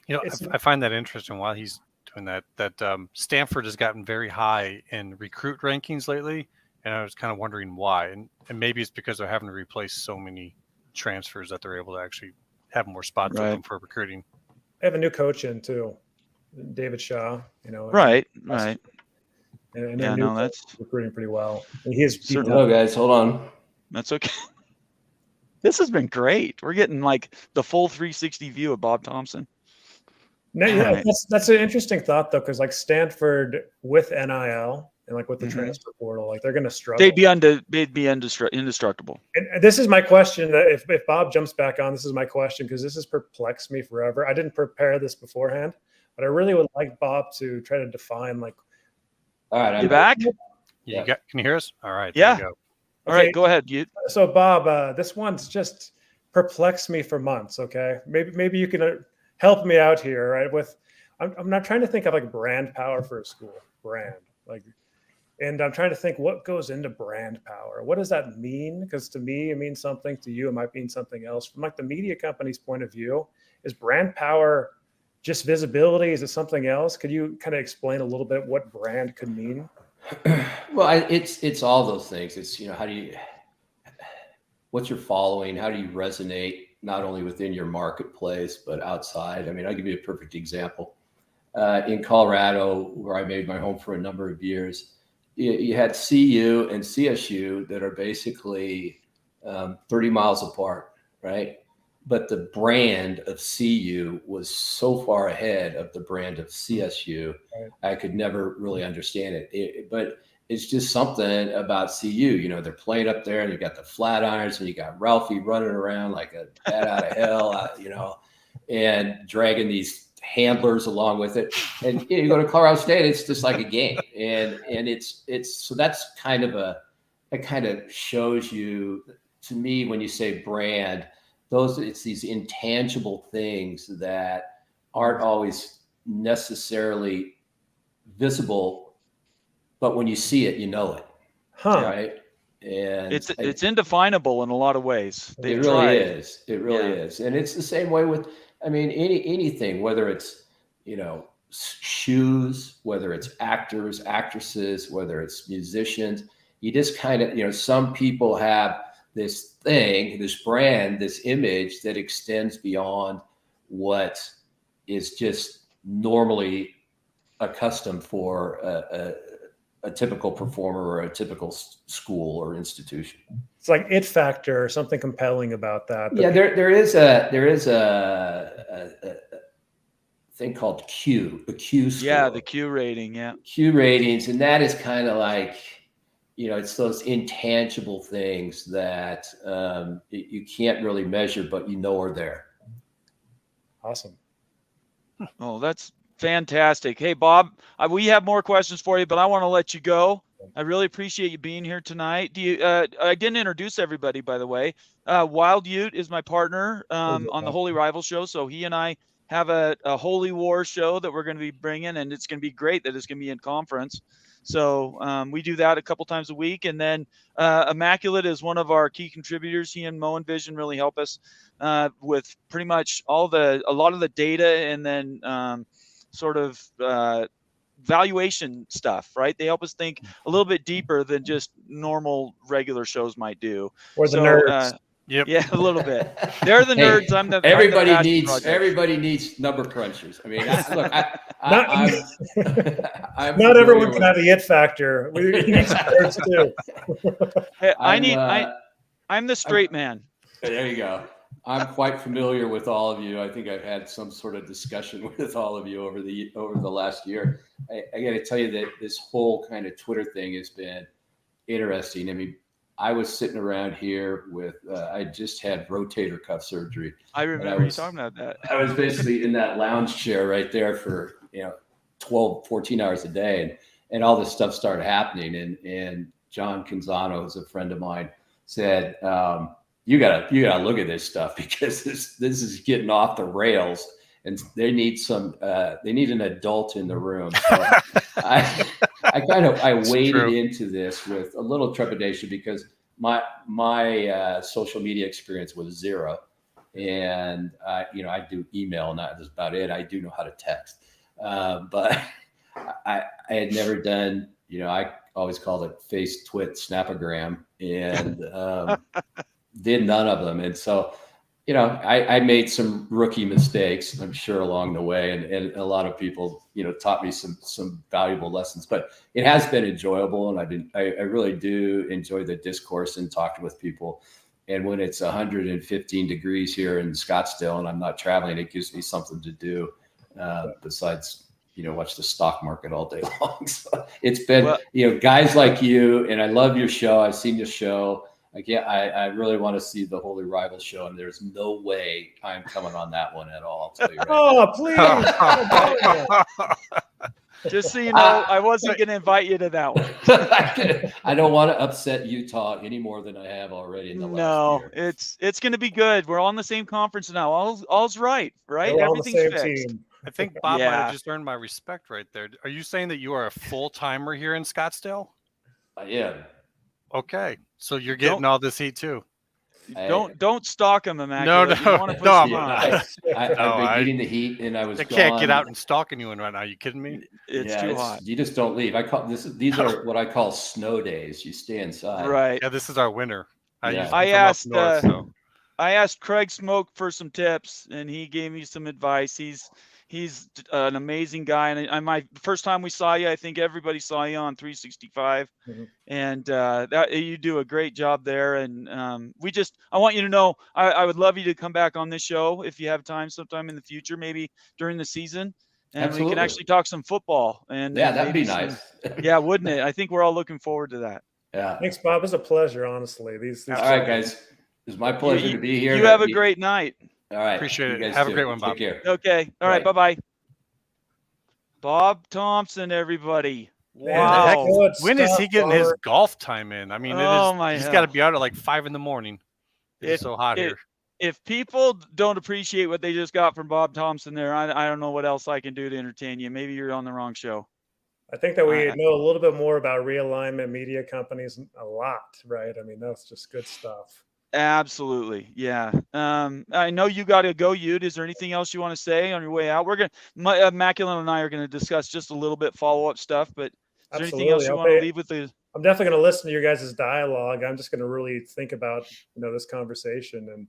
You know, I find that interesting while he's doing that Stanford has gotten very high in recruit rankings lately, and I was kind of wondering why. And maybe it's because they're having to replace so many transfers that they're able to actually have more spots open for recruiting. They have a new coach in too, David Shaw. You know, right. And that's recruiting pretty well. And hello, guys. Hold on. That's okay. This has been great. We're getting like the full 360 view of Bob Thompson. No, yeah, that's an interesting thought though, because like Stanford with NIL and like with the transfer portal, like they're going to struggle. They'd be indestructible. And this is my question. That if Bob jumps back on, this is my question, because this has perplexed me forever. I didn't prepare this beforehand, but I really would like Bob to try to define like. All right, you back? Yeah. Can you hear us? All right. Yeah. There you go. All right, go ahead. So Bob, this one's just perplexed me for months. Okay, maybe you can help me out here, right? I'm not trying to think of like brand power for a school, and I'm trying to think what goes into brand power. What does that mean? Because to me, it means something. To you, it might mean something else. From like the media company's point of view, is brand power just visibility? Is it something else? Could you kind of explain a little bit what brand could mean? Well, it's all those things. It's, you know, what's your following? How do you resonate not only within your marketplace, but outside? I mean, I'll give you a perfect example. In Colorado, where I made my home for a number of years, you had CU and CSU that are basically 30 miles apart, right? But the brand of CU was so far ahead of the brand of CSU, I could never really understand it. But it's just something about CU. You know, they're playing up there, and you got the flat irons, and you got Ralphie running around like a bat out of hell, you know, and dragging these handlers along with it. And you go to Colorado State, it's just like a game, and it's so that's kind of that kind of shows you, to me, when you say brand. It's these intangible things that aren't always necessarily visible, but when you see it, you know it. Right? And it's indefinable in a lot of ways. It really is. It really is. And it's the same way with, I mean, anything, whether it's, you know, shoes, whether it's actors, actresses, whether it's musicians, you just kind of, you know, some people have this thing, this brand, this image that extends beyond what is just normally accustomed for a typical performer or a typical school or institution. It's like it factor or something compelling about that. Yeah, there is a thing called the Q score. Yeah, the Q rating. Yeah, Q ratings, and that is kind of like, it's those intangible things that you can't really measure, but are there. Awesome. Oh, that's fantastic. Hey, Bob, we have more questions for you, but I want to let you go. I really appreciate you being here tonight. I didn't introduce everybody, by the way. Wild Ute is my partner on the Holy Rival show. So he and I have a Holy War show that we're going to be bringing, and it's going to be great that it's going to be in conference. So we do that a couple times a week. And then Immaculate is one of our key contributors. He and Mo and Vision really help us with pretty much a lot of the data, and then sort of valuation stuff, right? They help us think a little bit deeper than just normal regular shows might do. Or the nerds. Yep. Yeah, a little bit. They're the nerds. Everybody needs number crunchers. I mean, not everyone can have the it factor. We need some nerds too. Hey, I'm the straight man. There you go. I'm quite familiar with all of you. I think I've had some sort of discussion with all of you over the last year. I got to tell you that this whole kind of Twitter thing has been interesting. I mean, I was sitting around here with, I just had rotator cuff surgery. I remember you talking about that. I was basically in that lounge chair right there for, 12, 14 hours a day. And all this stuff started happening. And John Canzano, who's a friend of mine, said, you gotta look at this stuff, because this is getting off the rails, and they need an adult in the room. So I waded into this with a little trepidation, because my social media experience was zero, and I do email, and that's about it. I do know how to text, but I had never done. I always called it face, twit, snapogram, and did none of them. And so, I made some rookie mistakes, I'm sure, along the way. And a lot of people, taught me some valuable lessons, but it has been enjoyable. And I really do enjoy the discourse and talking with people. And when it's 115 degrees here in Scottsdale and I'm not traveling, it gives me something to do besides, watch the stock market all day long. So it's been, guys like you, and I love your show. I've seen your show. I really want to see the Holy Rival show, and there's no way I'm coming on that one at all. I'll tell you right Please. Just so you know, I wasn't going to invite you to that one. I don't want to upset Utah any more than I have already in the last year. It's going to be good. We're on the same conference now. All's right? We're Everything's fixed. team. I think Bob might have just earned my respect right there. Are you saying that you are a full-timer here in Scottsdale? I am. Okay, so you're getting all this heat too. Don't stalk him, Immaculate. I've been getting the heat, and I can't get out and stalking you right now. Are you kidding me? It's too hot. You just don't leave. These are what I call snow days. You stay inside. Right. Yeah, this is our winter. I asked Craig Smoke for some tips, and he gave me some advice. He's an amazing guy, and my first time we saw you, I think everybody saw you on 365, and that you do a great job there. And I want you to know, I would love you to come back on this show if you have time sometime in the future, maybe during the season, and we can actually talk some football. And that'd be nice. Yeah, wouldn't it? I think we're all looking forward to that. Yeah. Thanks, Bob. It's a pleasure, honestly. All right, guys. It's my pleasure to be here. You have a great night. All right. Appreciate it. Have a great one, Bob. Take care. Okay. All right. Bye-bye. Bob Thompson, everybody. Wow. When is he getting his golf time in? I mean, he's got to be out at like 5 a.m. It's so hot here. If people don't appreciate what they just got from Bob Thompson there, I don't know what else I can do to entertain you. Maybe you're on the wrong show. I think that we know a little bit more about realignment media companies, a lot, right? I mean, that's just good stuff. Absolutely. Yeah. I know you got to go, Ute. Is there anything else you want to say on your way out? Immaculate and I are going to discuss just a little bit follow-up stuff, but is there anything else you want to leave with the I'm definitely going to listen to your guys' dialogue. I'm just going to really think about, this conversation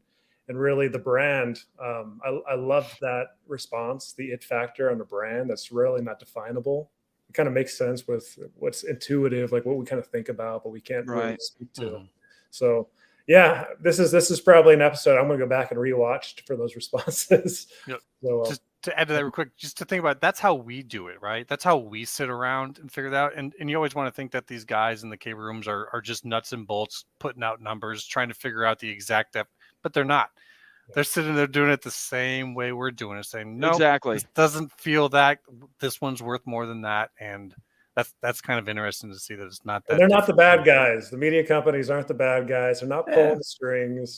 and really the brand. I loved that response, the it factor on the brand. That's really not definable. It kind of makes sense with what's intuitive, like what we kind of think about, but we can't really speak to. Mm-hmm. So yeah, this is probably an episode I'm going to go back and rewatch for those responses. Yep. So, just to add to that real quick, just to think about it, that's how we do it, right? That's how we sit around and figure that out. And you always want to think that these guys in the cable rooms are just nuts and bolts, putting out numbers, trying to figure out the exact depth, but they're not. They're sitting there doing it the same way we're doing it, saying, no, exactly. This doesn't feel that this one's worth more than that. And that's kind of interesting to see that it's not that. And they're not the bad guys. The media companies aren't the bad guys. They're not pulling the strings.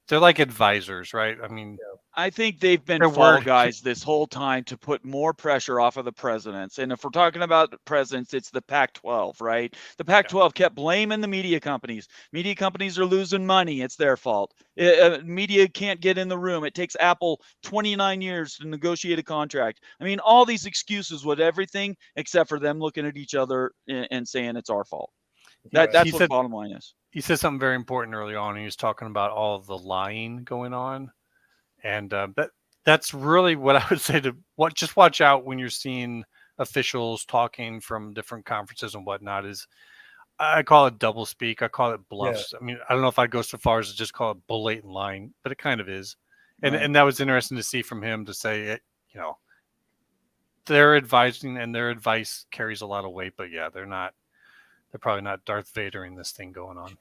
They're like advisors, right? I mean, I think they've been fall guys this whole time to put more pressure off of the presidents. And if we're talking about the presidents, it's the Pac-12, right? The Pac-12 kept blaming the media companies. Media companies are losing money. It's their fault. Media can't get in the room. It takes Apple 29 years to negotiate a contract. I mean, all these excuses with everything except for them looking at each other and saying it's our fault. That's what the bottom line is. He said something very important early on. He was talking about all of the lying going on. And that's really what I would say just watch out when you're seeing officials talking from different conferences and whatnot. I call it double speak. I call it bluffs. Yeah. I mean, I don't know if I'd go so far as to just call it blatant lying, but it kind of is. And that was interesting to see from him to say it, they're advising and their advice carries a lot of weight, but yeah, they're probably not Darth Vader in this thing going on.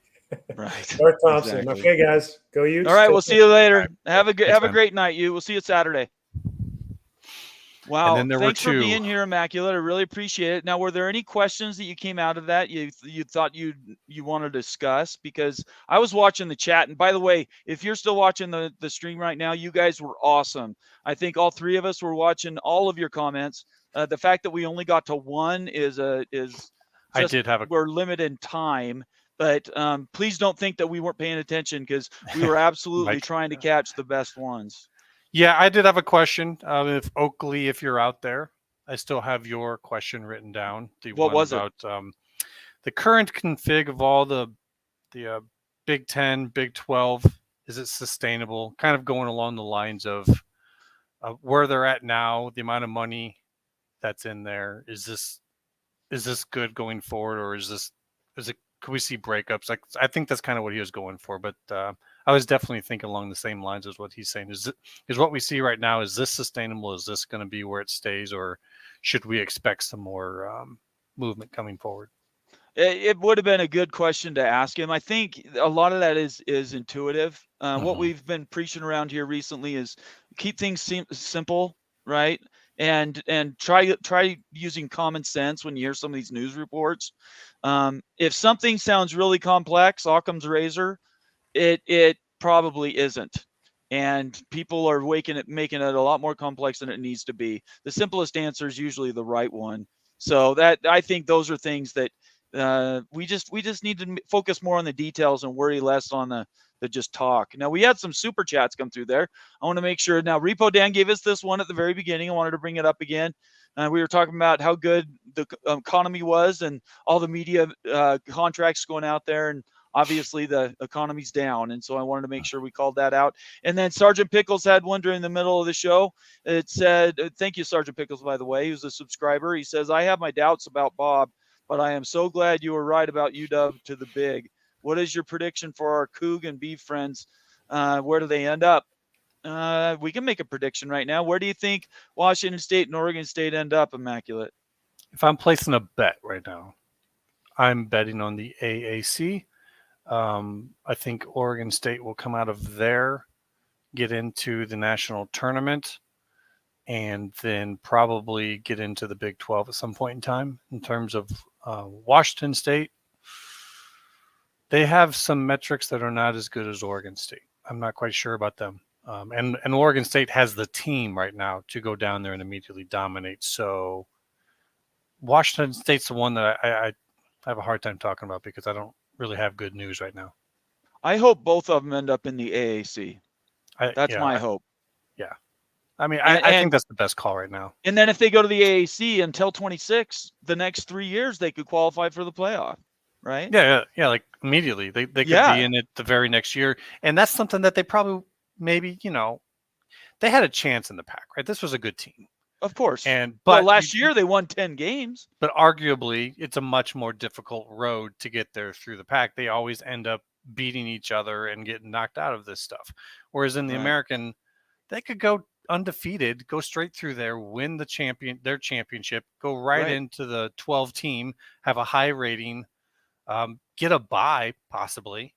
Right. Bob Thompson. Exactly. Okay, guys. Go Utes. All right, we'll see you later. Have a great night, you. We'll see you Saturday. Wow. Thanks for being here, Immaculate. I really appreciate it. Now, were there any questions that you came out of that you thought you want to discuss? Because I was watching the chat. And by the way, if you're still watching the stream right now, you guys were awesome. I think all three of us were watching all of your comments. The fact that we only got to one we're limited in time. But please don't think that we weren't paying attention, because we were absolutely trying to catch the best ones. Yeah, I did have a question. If Oakley, if you're out there, I still have your question written down. What was it? The current config of all the Big 10, Big 12, is it sustainable? Kind of going along the lines of where they're at now, the amount of money that's in there. Is this good going forward, or is it? Could we see breakups? I think that's kind of what he was going for, but I was definitely thinking along the same lines as what he's saying. Is what we see right now, is this sustainable? Is this going to be where it stays, or should we expect some more movement coming forward? It would have been a good question to ask him. I think a lot of that is intuitive. What we've been preaching around here recently is keep things simple, right? And try using common sense when you hear some of these news reports. If something sounds really complex, Occam's razor, it probably isn't. And people are making it a lot more complex than it needs to be. The simplest answer is usually the right one. So I think those are things that we just need to focus more on the details and worry less on the just talk. Now, we had some super chats come through there. I want to make sure. Now, Repo Dan gave us this one at the very beginning. I wanted to bring it up again. We were talking about how good the economy was and all the media contracts going out there. And obviously the economy's down. And so I wanted to make sure we called that out. And then Sergeant Pickles had one during the middle of the show. It said, thank you, Sergeant Pickles, by the way, who's a subscriber. He says, I have my doubts about Bob, but I am so glad you were right about UW to the big. What is your prediction for our Coug and Beef friends? Where do they end up? We can make a prediction right now. Where do you think Washington State and Oregon State end up, Immaculate? If I'm placing a bet right now, I'm betting on the AAC. I think Oregon State will come out of there, get into the national tournament, and then probably get into the Big 12 at some point in time. In terms of Washington State, they have some metrics that are not as good as Oregon State. I'm not quite sure about them. And Oregon State has the team right now to go down there and immediately dominate. So Washington State's the one that I have a hard time talking about, because I don't really have good news right now. I hope both of them end up in the AAC. That's my hope. Yeah. I mean, I think that's the best call right now. And then if they go to the AAC until 26, the next 3 years, they could qualify for the playoff. right? Yeah. Like immediately, they could be in it the very next year, and that's something that they probably maybe they had a chance in the pack, right? This was a good team, Of course. But last year they won 10 games. But arguably, it's a much more difficult road to get there through the pack. They always end up beating each other and getting knocked out of this stuff. Whereas in the American, they could go undefeated, go straight through there, win their championship, go right into the 12 team, have a high rating, get a bye possibly,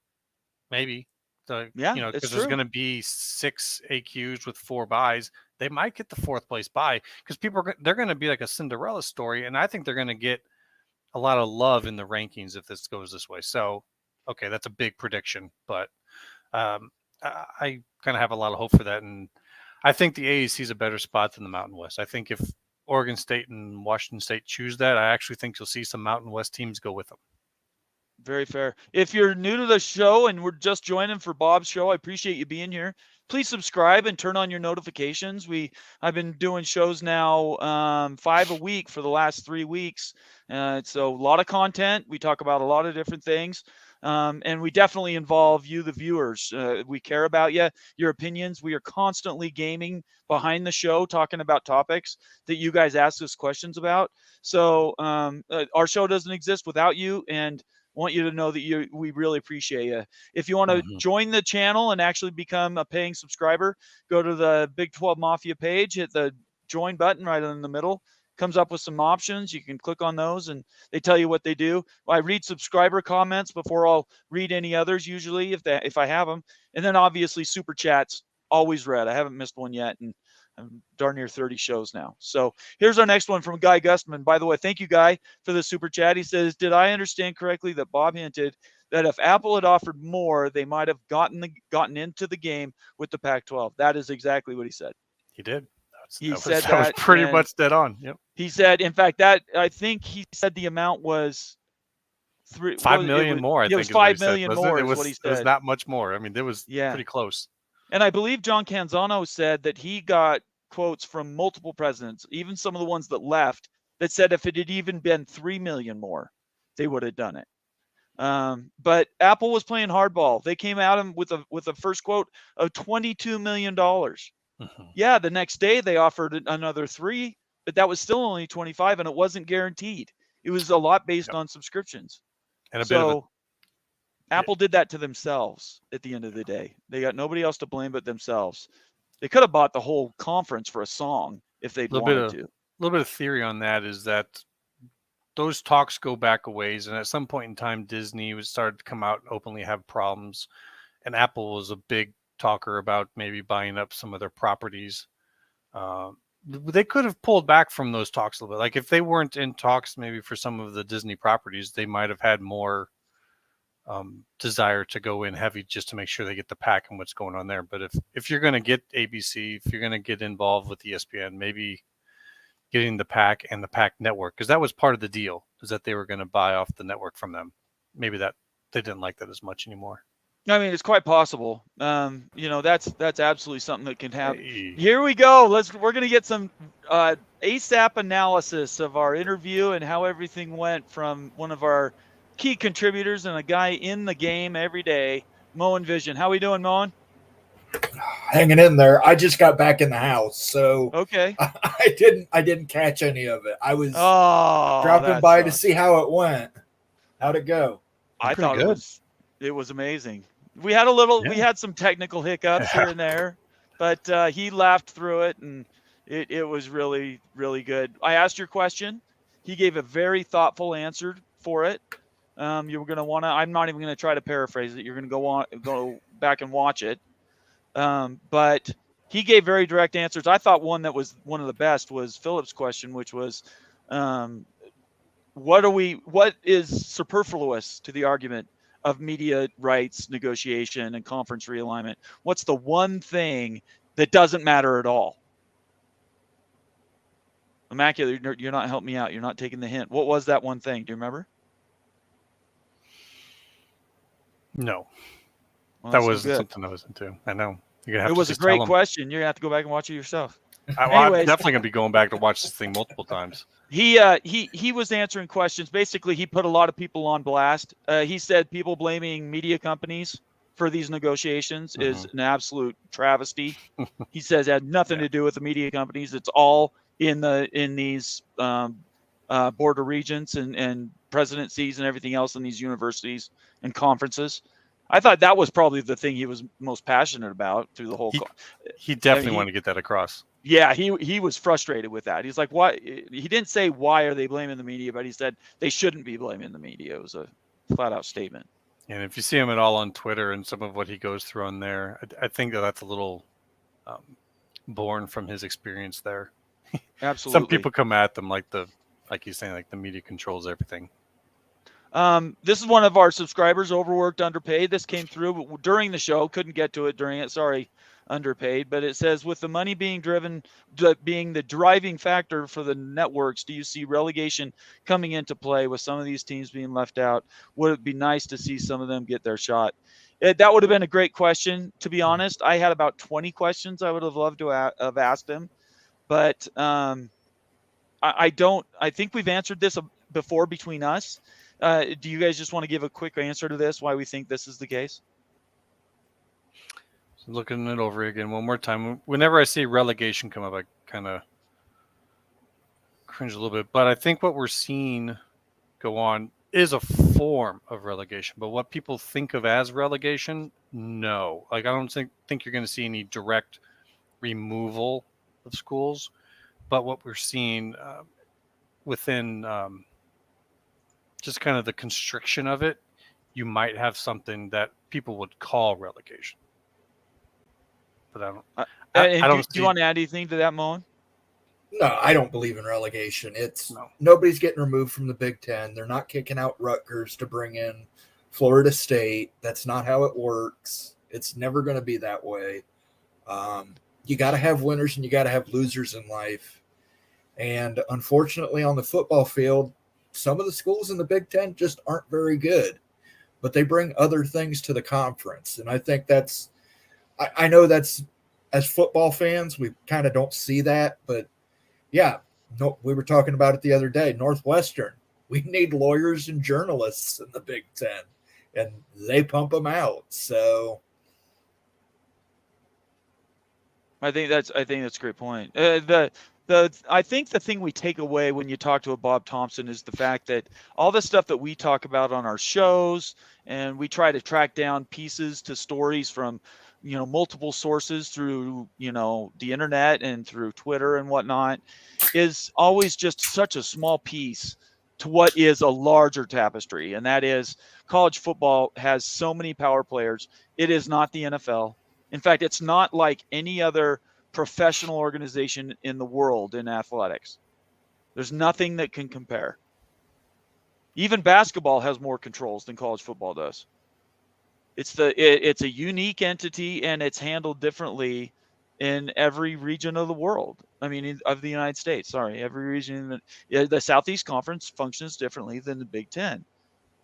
maybe. Because there's going to be 6 AQs with 4 buys. They might get the 4th place bye because they're going to be like a Cinderella story, and I think they're going to get a lot of love in the rankings if this goes this way. So, okay, that's a big prediction, but I kind of have a lot of hope for that, and I think the AAC is a better spot than the Mountain West. I think if Oregon State and Washington State choose that, I actually think you'll see some Mountain West teams go with them. Very fair. If you're new to the show and we're just joining for Bob's show, I appreciate you being here. Please subscribe and turn on your notifications. I've been doing shows now 5 a week for the last 3 weeks. So a lot of content. We talk about a lot of different things. And we definitely involve you, the viewers. We care about you, your opinions. We are constantly gaming behind the show, talking about topics that you guys ask us questions about. So our show doesn't exist without you, and want you to know that we really appreciate you. If you want to join the channel and actually become a paying subscriber, go to the Big 12 Mafia page, hit the join button right in the middle. Comes up with some options. You can click on those and they tell you what they do. I read subscriber comments before I'll read any others usually if I have them. And then obviously super chats, always read. I haven't missed one yet, and I'm darn near 30 shows now. So here's our next one from Guy Gustman. By the way, thank you, Guy, for the super chat. He says, did I understand correctly that Bob hinted that if Apple had offered more, they might have gotten into the game with the Pac-12? That is exactly what he said. He did. That was pretty much dead on. Yep. He said, in fact, that I think he said the amount was $5 million more. It was $5 million more. It was what he said. It was not much more. I mean, it was pretty close. And I believe John Canzano said that he got quotes from multiple presidents, even some of the ones that left, that said if it had even been $3 million more, they would have done it. But Apple was playing hardball. They came at him with a first quote of $22 million. Yeah, the next day they offered another 3, but that was still only 25, and it wasn't guaranteed. It was a lot based on subscriptions. And Apple did that to themselves at the end of the day. They got nobody else to blame but themselves. They could have bought the whole conference for a song if they'd wanted to. A little bit of theory on that is that those talks go back a ways, and at some point in time, Disney started to come out and openly have problems, and Apple was a big talker about maybe buying up some of their properties. They could have pulled back from those talks a little bit. Like if they weren't in talks maybe for some of the Disney properties, they might have had more desire to go in heavy just to make sure they get the pack and what's going on there. But if you're going to get ABC, if you're going to get involved with ESPN, maybe getting the pack and the pack network, because that was part of the deal, is that they were going to buy off the network from them. Maybe that they didn't like that as much anymore. I mean, it's quite possible. That's absolutely something that can happen. Hey. Here we go. We're going to get some ASAP analysis of our interview and how everything went from one of our key contributors and a guy in the game every day, Moen Vision. How we doing, Moen? Hanging in there. I just got back in the house, so okay. I didn't catch any of it. I was dropping by to see how it went. How'd it go? I thought it was amazing. We had we had some technical hiccups here and there, but he laughed through it, and it was really, really good. I asked your question. He gave a very thoughtful answer for it. You were going to want to, I'm not even going to try to paraphrase it. You're going to go back and watch it. But he gave very direct answers. I thought one that was one of the best was Philip's question, which was, what is superfluous to the argument of media rights negotiation and conference realignment? What's the one thing that doesn't matter at all? Immaculate, you're not helping me out. You're not taking the hint. What was that one thing? Do you remember? No. Well, that wasn't something I was into. I know. It was a great question. You're going to have to go back and watch it yourself. I'm definitely gonna be going back to watch this thing multiple times. He was answering questions. Basically, he put a lot of people on blast. He said people blaming media companies for these negotiations is an absolute travesty. He says it had nothing to do with the media companies. It's all in these border regions and presidencies and everything else in these universities and conferences. I thought that was probably the thing he was most passionate about through the whole. He definitely wanted to get that across. Yeah, he was frustrated with that. He's like, why? He didn't say why are they blaming the media, but he said they shouldn't be blaming the media. It was a flat out statement. And if you see him at all on Twitter and some of what he goes through on there, I think that's a little born from his experience there. Absolutely. Some people come at them like he's saying, like the media controls everything. This is one of our subscribers, overworked, underpaid. This came through during the show. Couldn't get to it during it. Sorry, underpaid. But it says, with the money being the driving factor for the networks, do you see relegation coming into play with some of these teams being left out? Would it be nice to see some of them get their shot? That would have been a great question. To be honest, I had about 20 questions I would have loved to have asked him. But I think we've answered this before between us. Do you guys just want to give a quick answer to this, why we think this is the case? So looking it over again one more time. Whenever I see relegation come up, I kind of cringe a little bit. But I think what we're seeing go on is a form of relegation. But what people think of as relegation, no. Like, I don't think you're going to see any direct removal of schools. But what we're seeing within just kind of the constriction of it, you might have something that people would call relegation. But I don't. Do you want to add anything to that, Moen? No, I don't believe in relegation. Nobody's getting removed from the Big Ten. They're not kicking out Rutgers to bring in Florida State. That's not how it works. It's never going to be that way. You got to have winners and you got to have losers in life. And unfortunately, on the football field, some of the schools in the Big Ten just aren't very good, but they bring other things to the conference. And I think I know that's, as football fans, we kind of don't see that, but yeah, no, we were talking about it the other day. Northwestern, we need lawyers and journalists in the Big Ten, and they pump them out. So I think that's a great point. I think the thing we take away when you talk to a Bob Thompson is the fact that all the stuff that we talk about on our shows, and we try to track down pieces to stories from, multiple sources through, the internet and through Twitter and whatnot, is always just such a small piece to what is a larger tapestry. And that is, college football has so many power players. It is not the NFL. In fact, it's not like any other professional organization in the world in athletics. There's nothing that can compare. Even basketball has more controls than college football does. It's a unique entity, and it's handled differently in every region of the world. I mean, of the United States. Sorry, every region. The Southeast Conference functions differently than the Big Ten.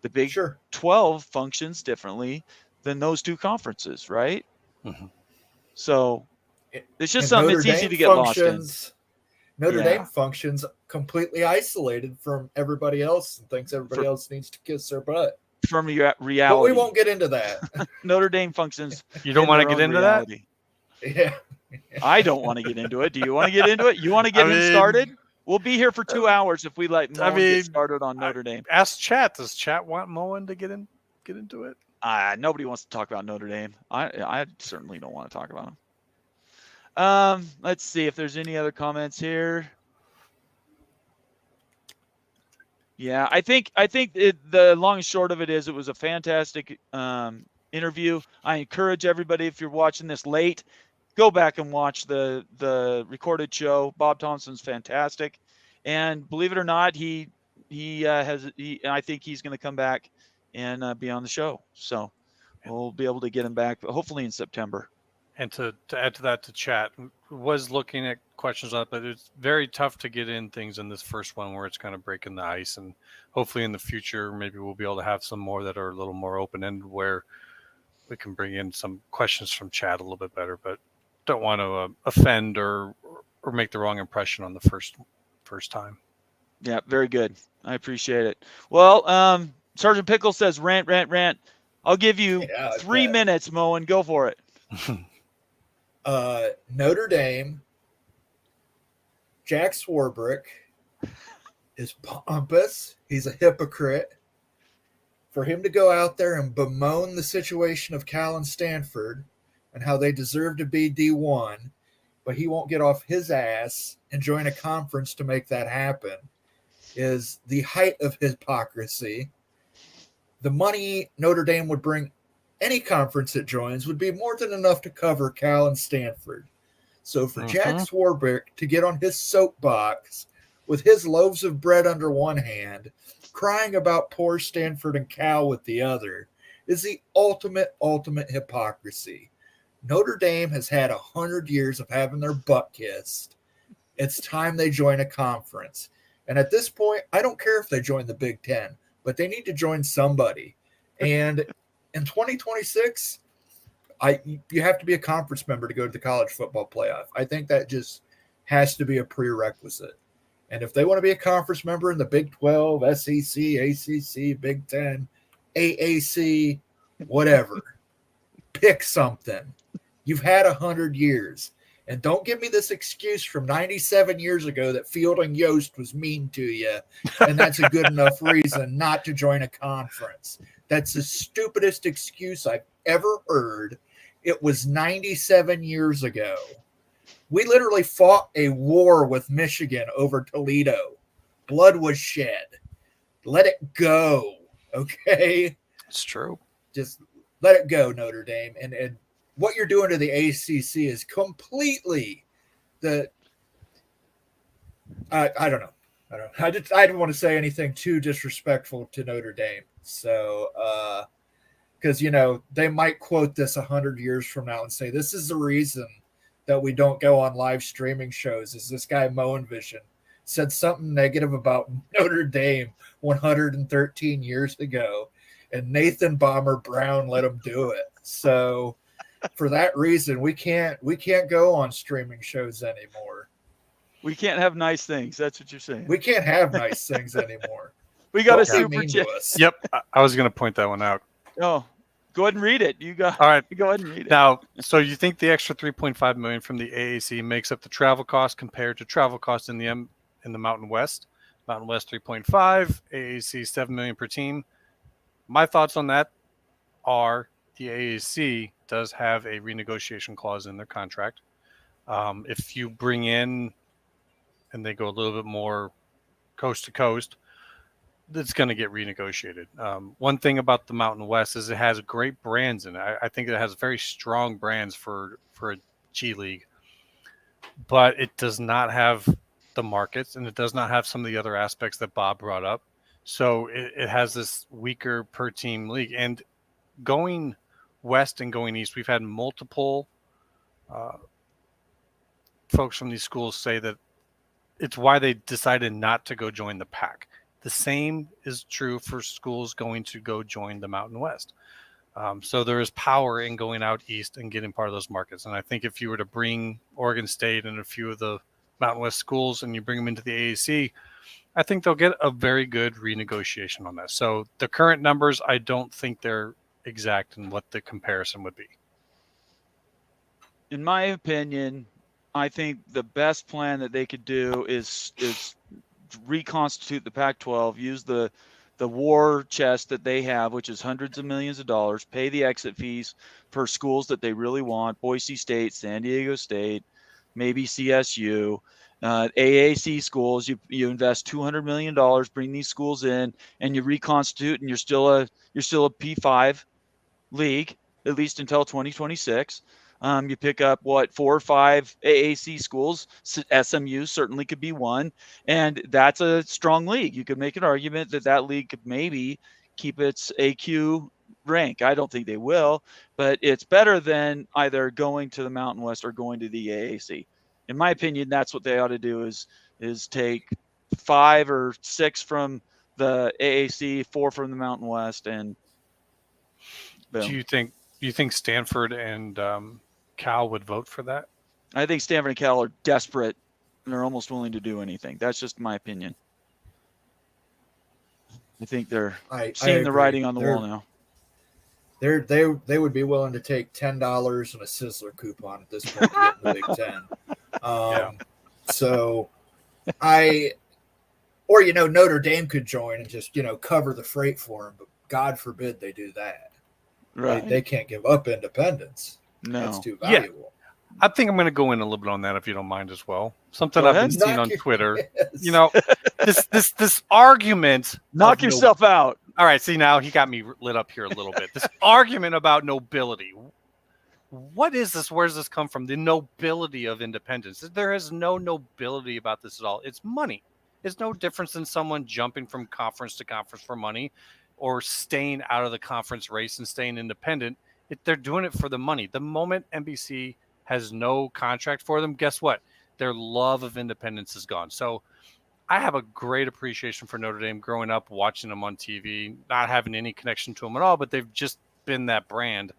The Big 12 functions differently than those two conferences, right? Mm-hmm. So it's just something that's easy to get lost in. Notre Dame functions completely isolated from everybody else and thinks everybody else needs to kiss their butt. From reality. But we won't get into that. Notre Dame functions. You don't want to get into reality? That? Yeah. I don't want to get into it. Do you want to get into it? You want to get him started? We'll be here for 2 hours if we let Moen get started on Notre Dame. Ask Chat. Does Chat want Moen to get into it? Nobody wants to talk about Notre Dame. I certainly don't want to talk about them. Let's see if there's any other comments here. Yeah, I think the long and short of it is, it was a fantastic interview. I encourage everybody, if you're watching this late, go back and watch the recorded show. Bob Thompson's fantastic, and believe it or not, I think he's going to come back and be on the show. So we'll be able to get him back hopefully in September. And to add to that, to Chat was looking at questions on it, but it's very tough to get in things in this first one where it's kind of breaking the ice. And hopefully in the future, maybe we'll be able to have some more that are a little more open-ended where we can bring in some questions from Chat a little bit better, but don't want to offend or make the wrong impression on the first time. Yeah, very good. I appreciate it. Well, Sergeant Pickle says rant. I'll give you 3 minutes, Mo, and go for it. Notre Dame, Jack Swarbrick is pompous. He's a hypocrite. For him to go out there and bemoan the situation of Cal and Stanford and how they deserve to be D1, but he won't get off his ass and join a conference to make that happen is the height of hypocrisy. The money Notre Dame would bring any conference it joins would be more than enough to cover Cal and Stanford. So for Jack Swarbrick to get on his soapbox with his loaves of bread under one hand, crying about poor Stanford and Cal with the other, is the ultimate hypocrisy. Notre Dame has had 100 years of having their butt kissed. It's time they join a conference. And at this point, I don't care if they join the Big Ten, but they need to join somebody. And in 2026, you have to be a conference member to go to the college football playoff. I think that just has to be a prerequisite. And if they want to be a conference member in the Big 12, SEC, ACC, Big 10, AAC, whatever, pick something. You've had 100 years. And don't give me this excuse from 97 years ago that Fielding Yost was mean to you, and that's a good enough reason not to join a conference. That's the stupidest excuse I've ever heard. It was 97 years ago. We literally fought a war with Michigan over Toledo. Blood was shed. Let it go, okay? It's true. Just let it go, Notre Dame. And what you're doing to the ACC is completely I don't know. I didn't want to say anything too disrespectful to Notre Dame. So, because, they might quote this 100 years from now and say, this is the reason that we don't go on live streaming shows, is this guy Moen Vision said something negative about Notre Dame 113 years ago, and Nathan Bomber Brown let him do it. So for that reason, we can't go on streaming shows anymore. We can't have nice things. That's what you're saying. We can't have nice things anymore. We got a super chat. Yep, I was going to point that one out. Oh, go ahead and read it. All right. Go ahead and read it. Now, so you think the extra $3.5 million from the AAC makes up the travel cost compared to travel costs in the Mountain West? Mountain West 3.5, AAC $7 million per team. My thoughts on that are the AAC does have a renegotiation clause in their contract. If you bring in and they go a little bit more coast to coast, it's going to get renegotiated. One thing about the Mountain West is it has great brands in it. I think it has very strong brands for a G League, but it does not have the markets, and it does not have some of the other aspects that Bob brought up. So it has this weaker per team league. And going west and going east, we've had multiple folks from these schools say that it's why they decided not to go join the pack. The same is true for schools going to go join the Mountain West. So there is power in going out east and getting part of those markets. And I think if you were to bring Oregon State and a few of the Mountain West schools and you bring them into the AAC, I think they'll get a very good renegotiation on that. So the current numbers, I don't think they're exact in what the comparison would be. In my opinion, I think the best plan that they could do is reconstitute the Pac-12, use the war chest that they have, which is hundreds of millions of dollars, pay the exit fees for schools that they really want, Boise State, San Diego State, maybe CSU, AAC schools. You invest $200 million, bring these schools in, and you reconstitute, and you're still a P5 league, at least until 2026. You pick up 4 or 5 AAC schools. SMU certainly could be one, and that's a strong league. You could make an argument that league could maybe keep its AQ rank. I don't think they will, but it's better than either going to the Mountain West or going to the AAC. In my opinion, that's what they ought to do is take 5 or 6 from the AAC, 4 from the Mountain West, and boom. Do you think Stanford and Cal would vote for that? I think Stanford and Cal are desperate they're almost willing to do anything. That's just my opinion. I think they're seeing the agree. writing on the wall now. They would be willing to take $10 and a Sizzler coupon at this point to get in the Big Ten. So Notre Dame could join and just cover the freight for them, but God forbid they do that. Right? They can't give up independence. No, that's too valuable. I think I'm going to go in a little bit on that if you don't mind as well. Something I've been seeing on Twitter. This argument. Knock yourself out. All right. See, now he got me lit up here a little bit. This argument about nobility. What is this? Where does this come from? The nobility of independence. There is no nobility about this at all. It's money. It's no difference than someone jumping from conference to conference for money or staying out of the conference race and staying independent. They're doing it for the money. The moment NBC has no contract for them, guess what? Their love of independence is gone. So I have a great appreciation for Notre Dame growing up, watching them on TV, not having any connection to them at all, but they've just been that brand.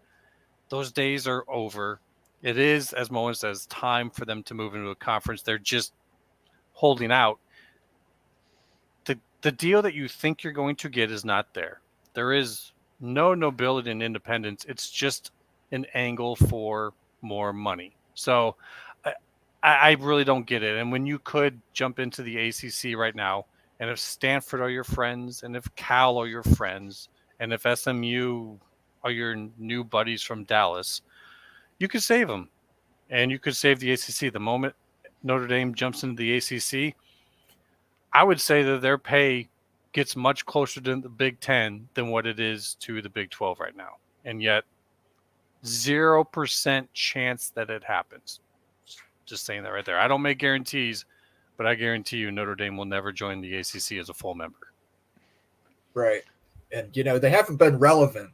Those days are over. It is, as Moen says, time for them to move into a conference. They're just holding out. The deal that you think you're going to get is not there. There is no nobility in independence. It's just an angle for more money. So I really don't get it. And when you could jump into the ACC right now, and if Stanford are your friends, and if Cal are your friends, and if SMU are your new buddies from Dallas, you could save them. And you could save the ACC. The moment Notre Dame jumps into the ACC, I would say that their pay gets much closer to the Big Ten than what it is to the Big 12 right now. And yet 0% chance that it happens. Just saying that right there. I don't make guarantees, but I guarantee you Notre Dame will never join the ACC as a full member. Right. And, they haven't been relevant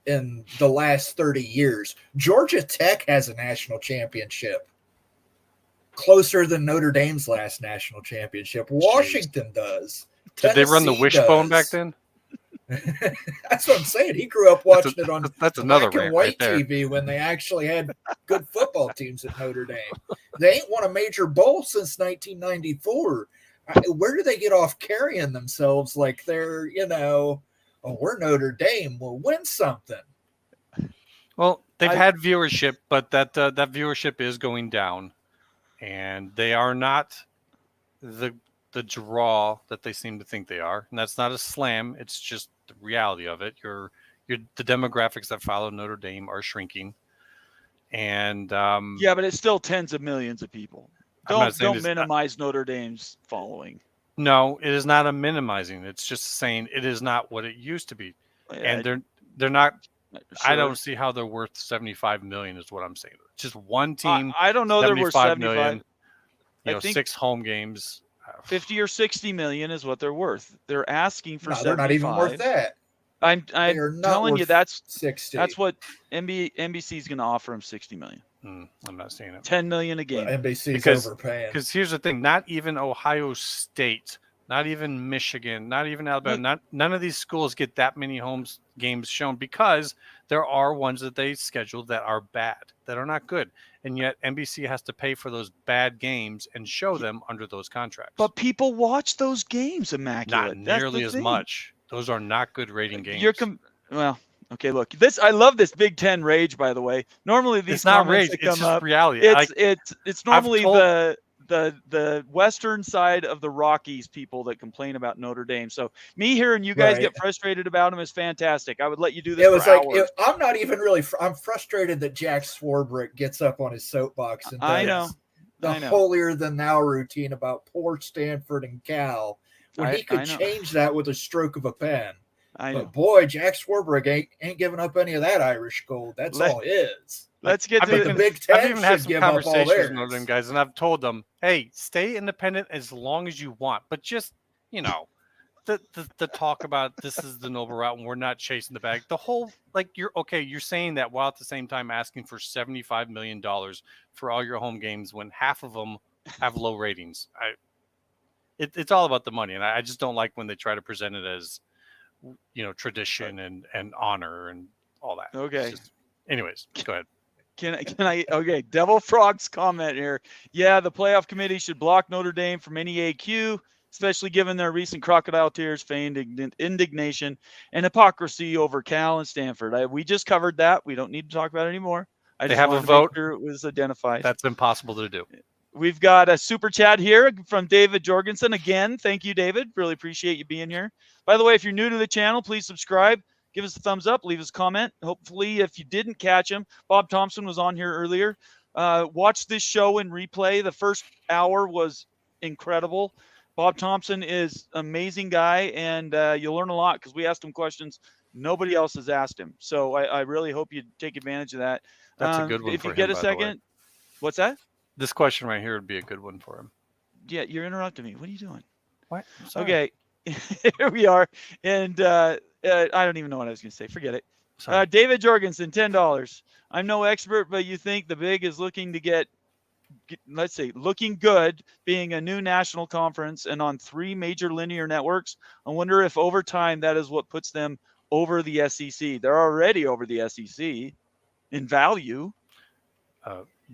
in the last 30 years. Georgia Tech has a national championship closer than Notre Dame's last national championship. Washington does. Did they run the wishbone back then? That's what I'm saying. He grew up watching it on that's another black and white TV when they actually had good football teams at Notre Dame. They ain't won a major bowl since 1994. Where do they get off carrying themselves like they're, we're Notre Dame, we'll win something? Well, they've had viewership, but that viewership is going down, and they are not the draw that they seem to think they are. And that's not a slam. It's just the reality of it. The demographics that follow Notre Dame are shrinking. And but it's still tens of millions of people. Don't minimize Notre Dame's following. No, it is not a minimizing. It's just saying it is not what it used to be. And they're not sure. I don't see how they're worth 75 million is what I'm saying. Just one team. I don't know they're worth 75 million. I think 6 home games. 50 or 60 million is what they're worth. They're asking for 75. They're not even worth that. I'm telling you that's 60. That's what NBC is going to offer him, 60 million. I'm not saying it. 10 million a game. NBC's overpaying. Because here's the thing: not even Ohio State, not even Michigan, not even Alabama, none of these schools get that many games shown because there are ones that they schedule that are bad, that are not good. And yet NBC has to pay for those bad games and show them under those contracts. But people watch those games, Immaculate. Not nearly as much. Those are not good rating games. Okay, look. I love this Big Ten rage, by the way. Normally these comments that come it's just up, reality. It's normally the western side of the Rockies people that complain about Notre Dame. So me hearing you guys get frustrated about them is fantastic. I would let you do this. It was hours. I'm not even really. I'm frustrated that Jack Swarbrick gets up on his soapbox and does the holier than thou routine about poor Stanford and Cal when he could change that with a stroke of a pen. But boy, Jack Swarbrick ain't giving up any of that Irish gold. That's all his. Let's get to the Big Ten. I've even had some conversations with Notre Dame guys, and I've told them, "Hey, stay independent as long as you want, but just the talk about this is the noble route and we're not chasing the bag. The whole you're saying that while at the same time asking for $75 million for all your home games when half of them have low ratings. It's all about the money, and I just don't like when they try to present it as tradition and honor and all that. Okay. Anyways, go ahead. Can I? Okay, Devil Frog's comment here. Yeah, the playoff committee should block Notre Dame from any AQ, especially given their recent crocodile tears, feigned indignation, and hypocrisy over Cal and Stanford. We just covered that. We don't need to talk about it anymore. I They just have a wanted to vote. make sure it was identified. That's impossible to do. We've got a super chat here from David Jorgensen. Again, thank you, David. Really appreciate you being here. By the way, if you're new to the channel, please subscribe. Give us a thumbs up. Leave us a comment. Hopefully, if you didn't catch him, Bob Thompson was on here earlier. Watch this show in replay. The first hour was incredible. Bob Thompson is an amazing guy, and you'll learn a lot because we asked him questions nobody else has asked him. So I really hope you take advantage of that. That's a good one if for you him, get a by the way. second. What's that? This question right here would be a good one for him. Yeah, you're interrupting me. What are you doing? What? Sorry. Okay, here we are. And I don't even know what I was going to say. Forget it. Sorry. David Jorgensen, $10. I'm no expert, but you think the Big is looking to get, let's say, looking good, being a new national conference and on 3 major linear networks. I wonder if over time that is what puts them over the SEC. They're already over the SEC in value.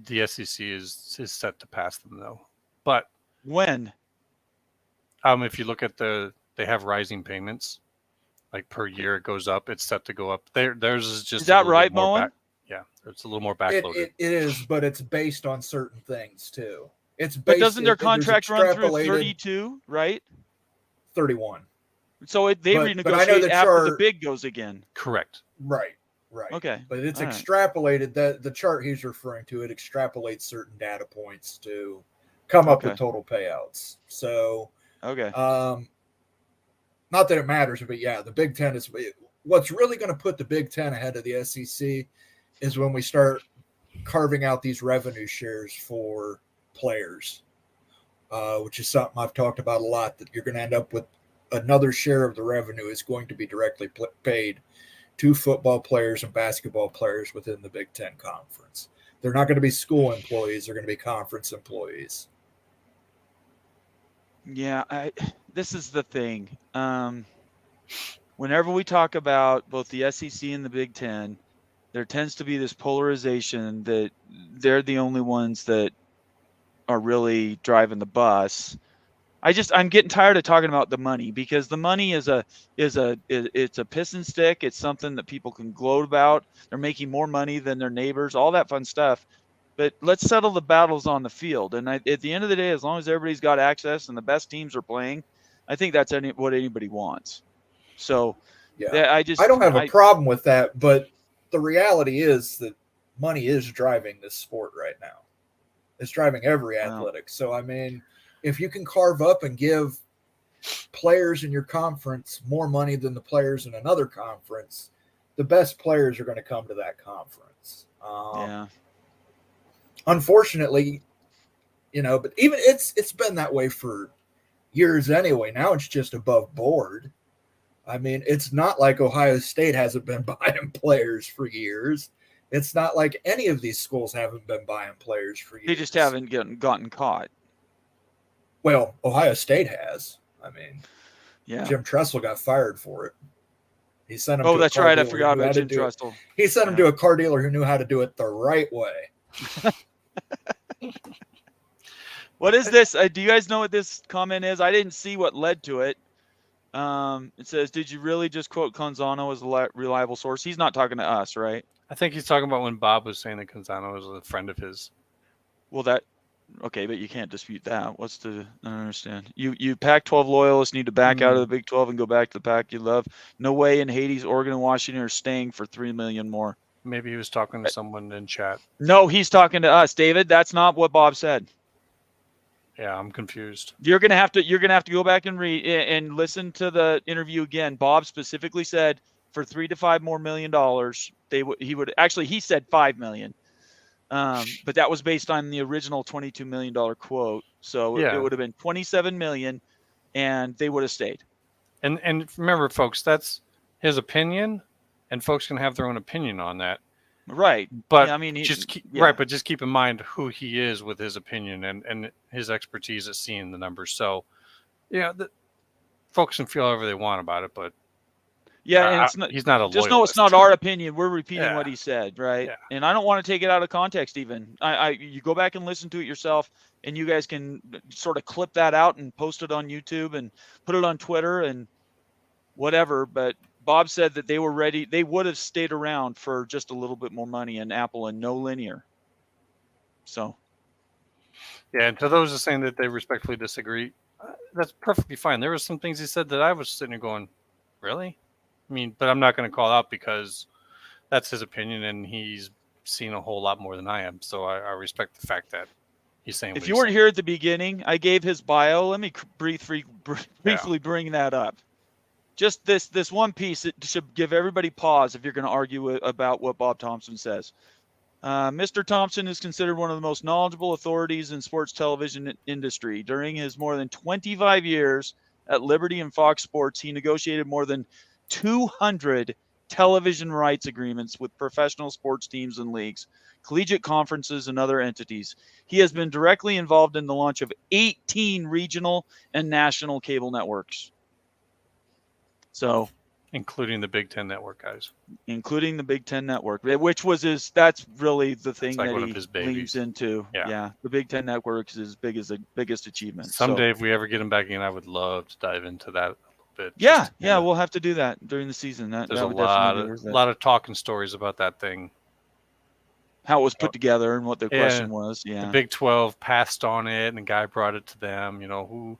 The SEC is set to pass them though. But when? If you look at they have rising payments, like per year it goes up. It's set to go up. Theirs is just. Is that right, Moen? Yeah, it's a little more backloaded. It is, but it's based on certain things too. It's based. But doesn't their there's contract run through extrapolated 32, right? 31. So they But I know renegotiate the after the chart- Big goes again. Correct. Right. Okay. But it's All right. extrapolated. That the chart he's referring to, it extrapolates certain data points to come up Okay. with total payouts. So, Okay. not that it matters, but yeah, the Big Ten is what's really going to put the Big Ten ahead of the SEC is when we start carving out these revenue shares for players, which is something I've talked about a lot, that you're going to end up with another share of the revenue is going to be directly paid to football players and basketball players within the Big Ten Conference. They're not going to be school employees. They're going to be conference employees. Yeah, this is the thing. Whenever we talk about both the SEC and the Big Ten, there tends to be this polarization that they're the only ones that are really driving the bus. I'm getting tired of talking about the money, because the money it's a piss and stick. It's something that people can gloat about. They're making more money than their neighbors, all that fun stuff. But let's settle the battles on the field. And at the end of the day, as long as everybody's got access and the best teams are playing, I think that's what anybody wants. So yeah, I don't have a problem with that, but the reality is that money is driving this sport right now. It's driving every athletic. So, I mean, if you can carve up and give players in your conference more money than the players in another conference, the best players are going to come to that conference. yeah. Unfortunately, but even it's been that way for years anyway. Now it's just above board. I mean, it's not like Ohio State hasn't been buying players for years. It's not like any of these schools haven't been buying players for years. They just haven't gotten caught. Well, Ohio State has. I mean, Yeah. Jim Tressel got fired for it. He sent him. Oh, to a that's car right. I dealer forgot who about knew how to Jim do it. Tressel. He sent him to a car dealer who knew how to do it the right way. What is this? Do you guys know what this comment is? I didn't see what led to it. It says, "Did you really just quote Canzano as a reliable source?" He's not talking to us, right? I think he's talking about when Bob was saying that Canzano was a friend of his. Well, okay, but you can't dispute that. I don't understand. You Pac-12 loyalists need to back out of the Big 12 and go back to the Pac you love. No way in Hades, Oregon, and Washington are staying for $3 million more. Maybe he was talking to someone in chat. No, he's talking to us, David. That's not what Bob said. Yeah, I'm confused. You're gonna have to go back and read and listen to the interview again. Bob specifically said for $3 to $5 more million, he said $5 million. But that was based on the original $22 million quote. So it would have been $27 million, and they would have stayed. And remember, folks, that's his opinion, and folks can have their own opinion on that. Right. But yeah, I mean, but just keep in mind who he is with his opinion and his expertise at seeing the numbers. So, folks can feel however they want about it, but Yeah, and it's not. He's not a Just know it's not our opinion. We're repeating what he said, right? Yeah. And I don't want to take it out of context. Even you go back and listen to it yourself, and you guys can sort of clip that out and post it on YouTube and put it on Twitter and whatever. But Bob said that they were ready. They would have stayed around for just a little bit more money in Apple and no linear. So. Yeah, and to those who are saying that they respectfully disagree, that's perfectly fine. There were some things he said that I was sitting there going, really? I mean, but I'm not going to call out because that's his opinion and he's seen a whole lot more than I am. So I respect the fact that he's saying If you weren't here at the beginning, I gave his bio. Let me briefly bring that up. Just this one piece that should give everybody pause if you're going to argue about what Bob Thompson says. Mr. Thompson is considered one of the most knowledgeable authorities in sports television industry. During his more than 25 years at Liberty and Fox Sports, he negotiated more than 200 television rights agreements with professional sports teams and leagues, collegiate conferences, and other entities. He has been directly involved in the launch of 18 regional and national cable networks. So, including the Big Ten Network guys. Including the Big Ten Network, which was that's really the thing like that he leans into. Yeah. The Big Ten Network is his biggest achievement. Someday, if we ever get him back in, I would love to dive into that a little bit. Yeah, we'll have to do that during the season. There's a lot of talking stories about that thing. How it was put together and what the question was. Yeah. The Big 12 passed on it and the guy brought it to them.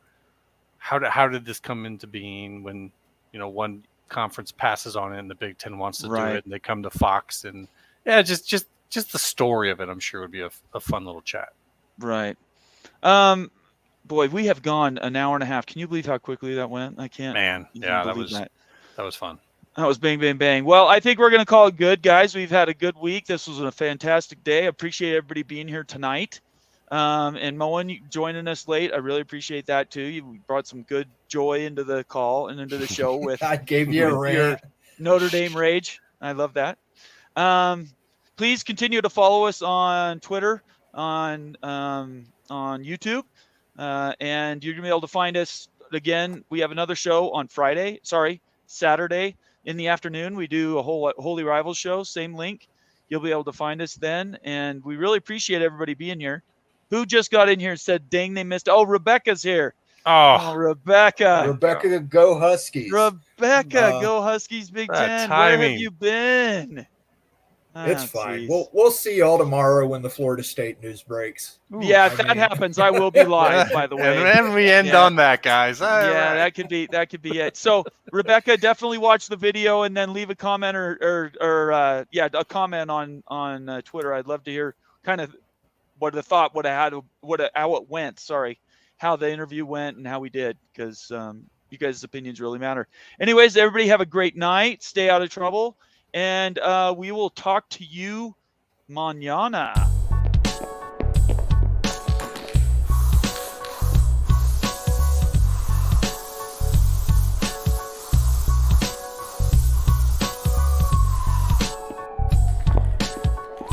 How did this come into being when, one conference passes on it and the Big Ten wants to do it and they come to Fox and just the story of it, I'm sure would be a fun little chat. Right. Boy, we have gone an hour and a half. Can you believe how quickly that went? I can't. Man, yeah, that was fun. That was bang, bang, bang. Well, I think we're going to call it good, guys. We've had a good week. This was a fantastic day. I appreciate everybody being here tonight. And Moen joining us late. I really appreciate that too. You brought some good joy into the call and into the show with I gave you a rant. Notre Dame rage. I love that. Please continue to follow us on Twitter, on YouTube, and you're gonna be able to find us again. We have another show on Saturday in the afternoon. We do a whole Holy Rivals show. Same link. You'll be able to find us then, and we really appreciate everybody being here. Who just got in here and said, dang, they missed. Oh, Rebecca's here. Oh, Rebecca. Rebecca, go Huskies. Rebecca, go Huskies, Big Ten. Where have you been? It's fine. We'll see y'all tomorrow when the Florida State news breaks. Yeah, if that happens, I will be live, by the way. And then we end on that, guys. That could be it. So, Rebecca, definitely watch the video and then leave a comment or a comment on Twitter. I'd love to hear kind of how it went. How the interview went and how we did, because you guys' opinions really matter. Anyways, everybody have a great night. Stay out of trouble, and we will talk to you mañana.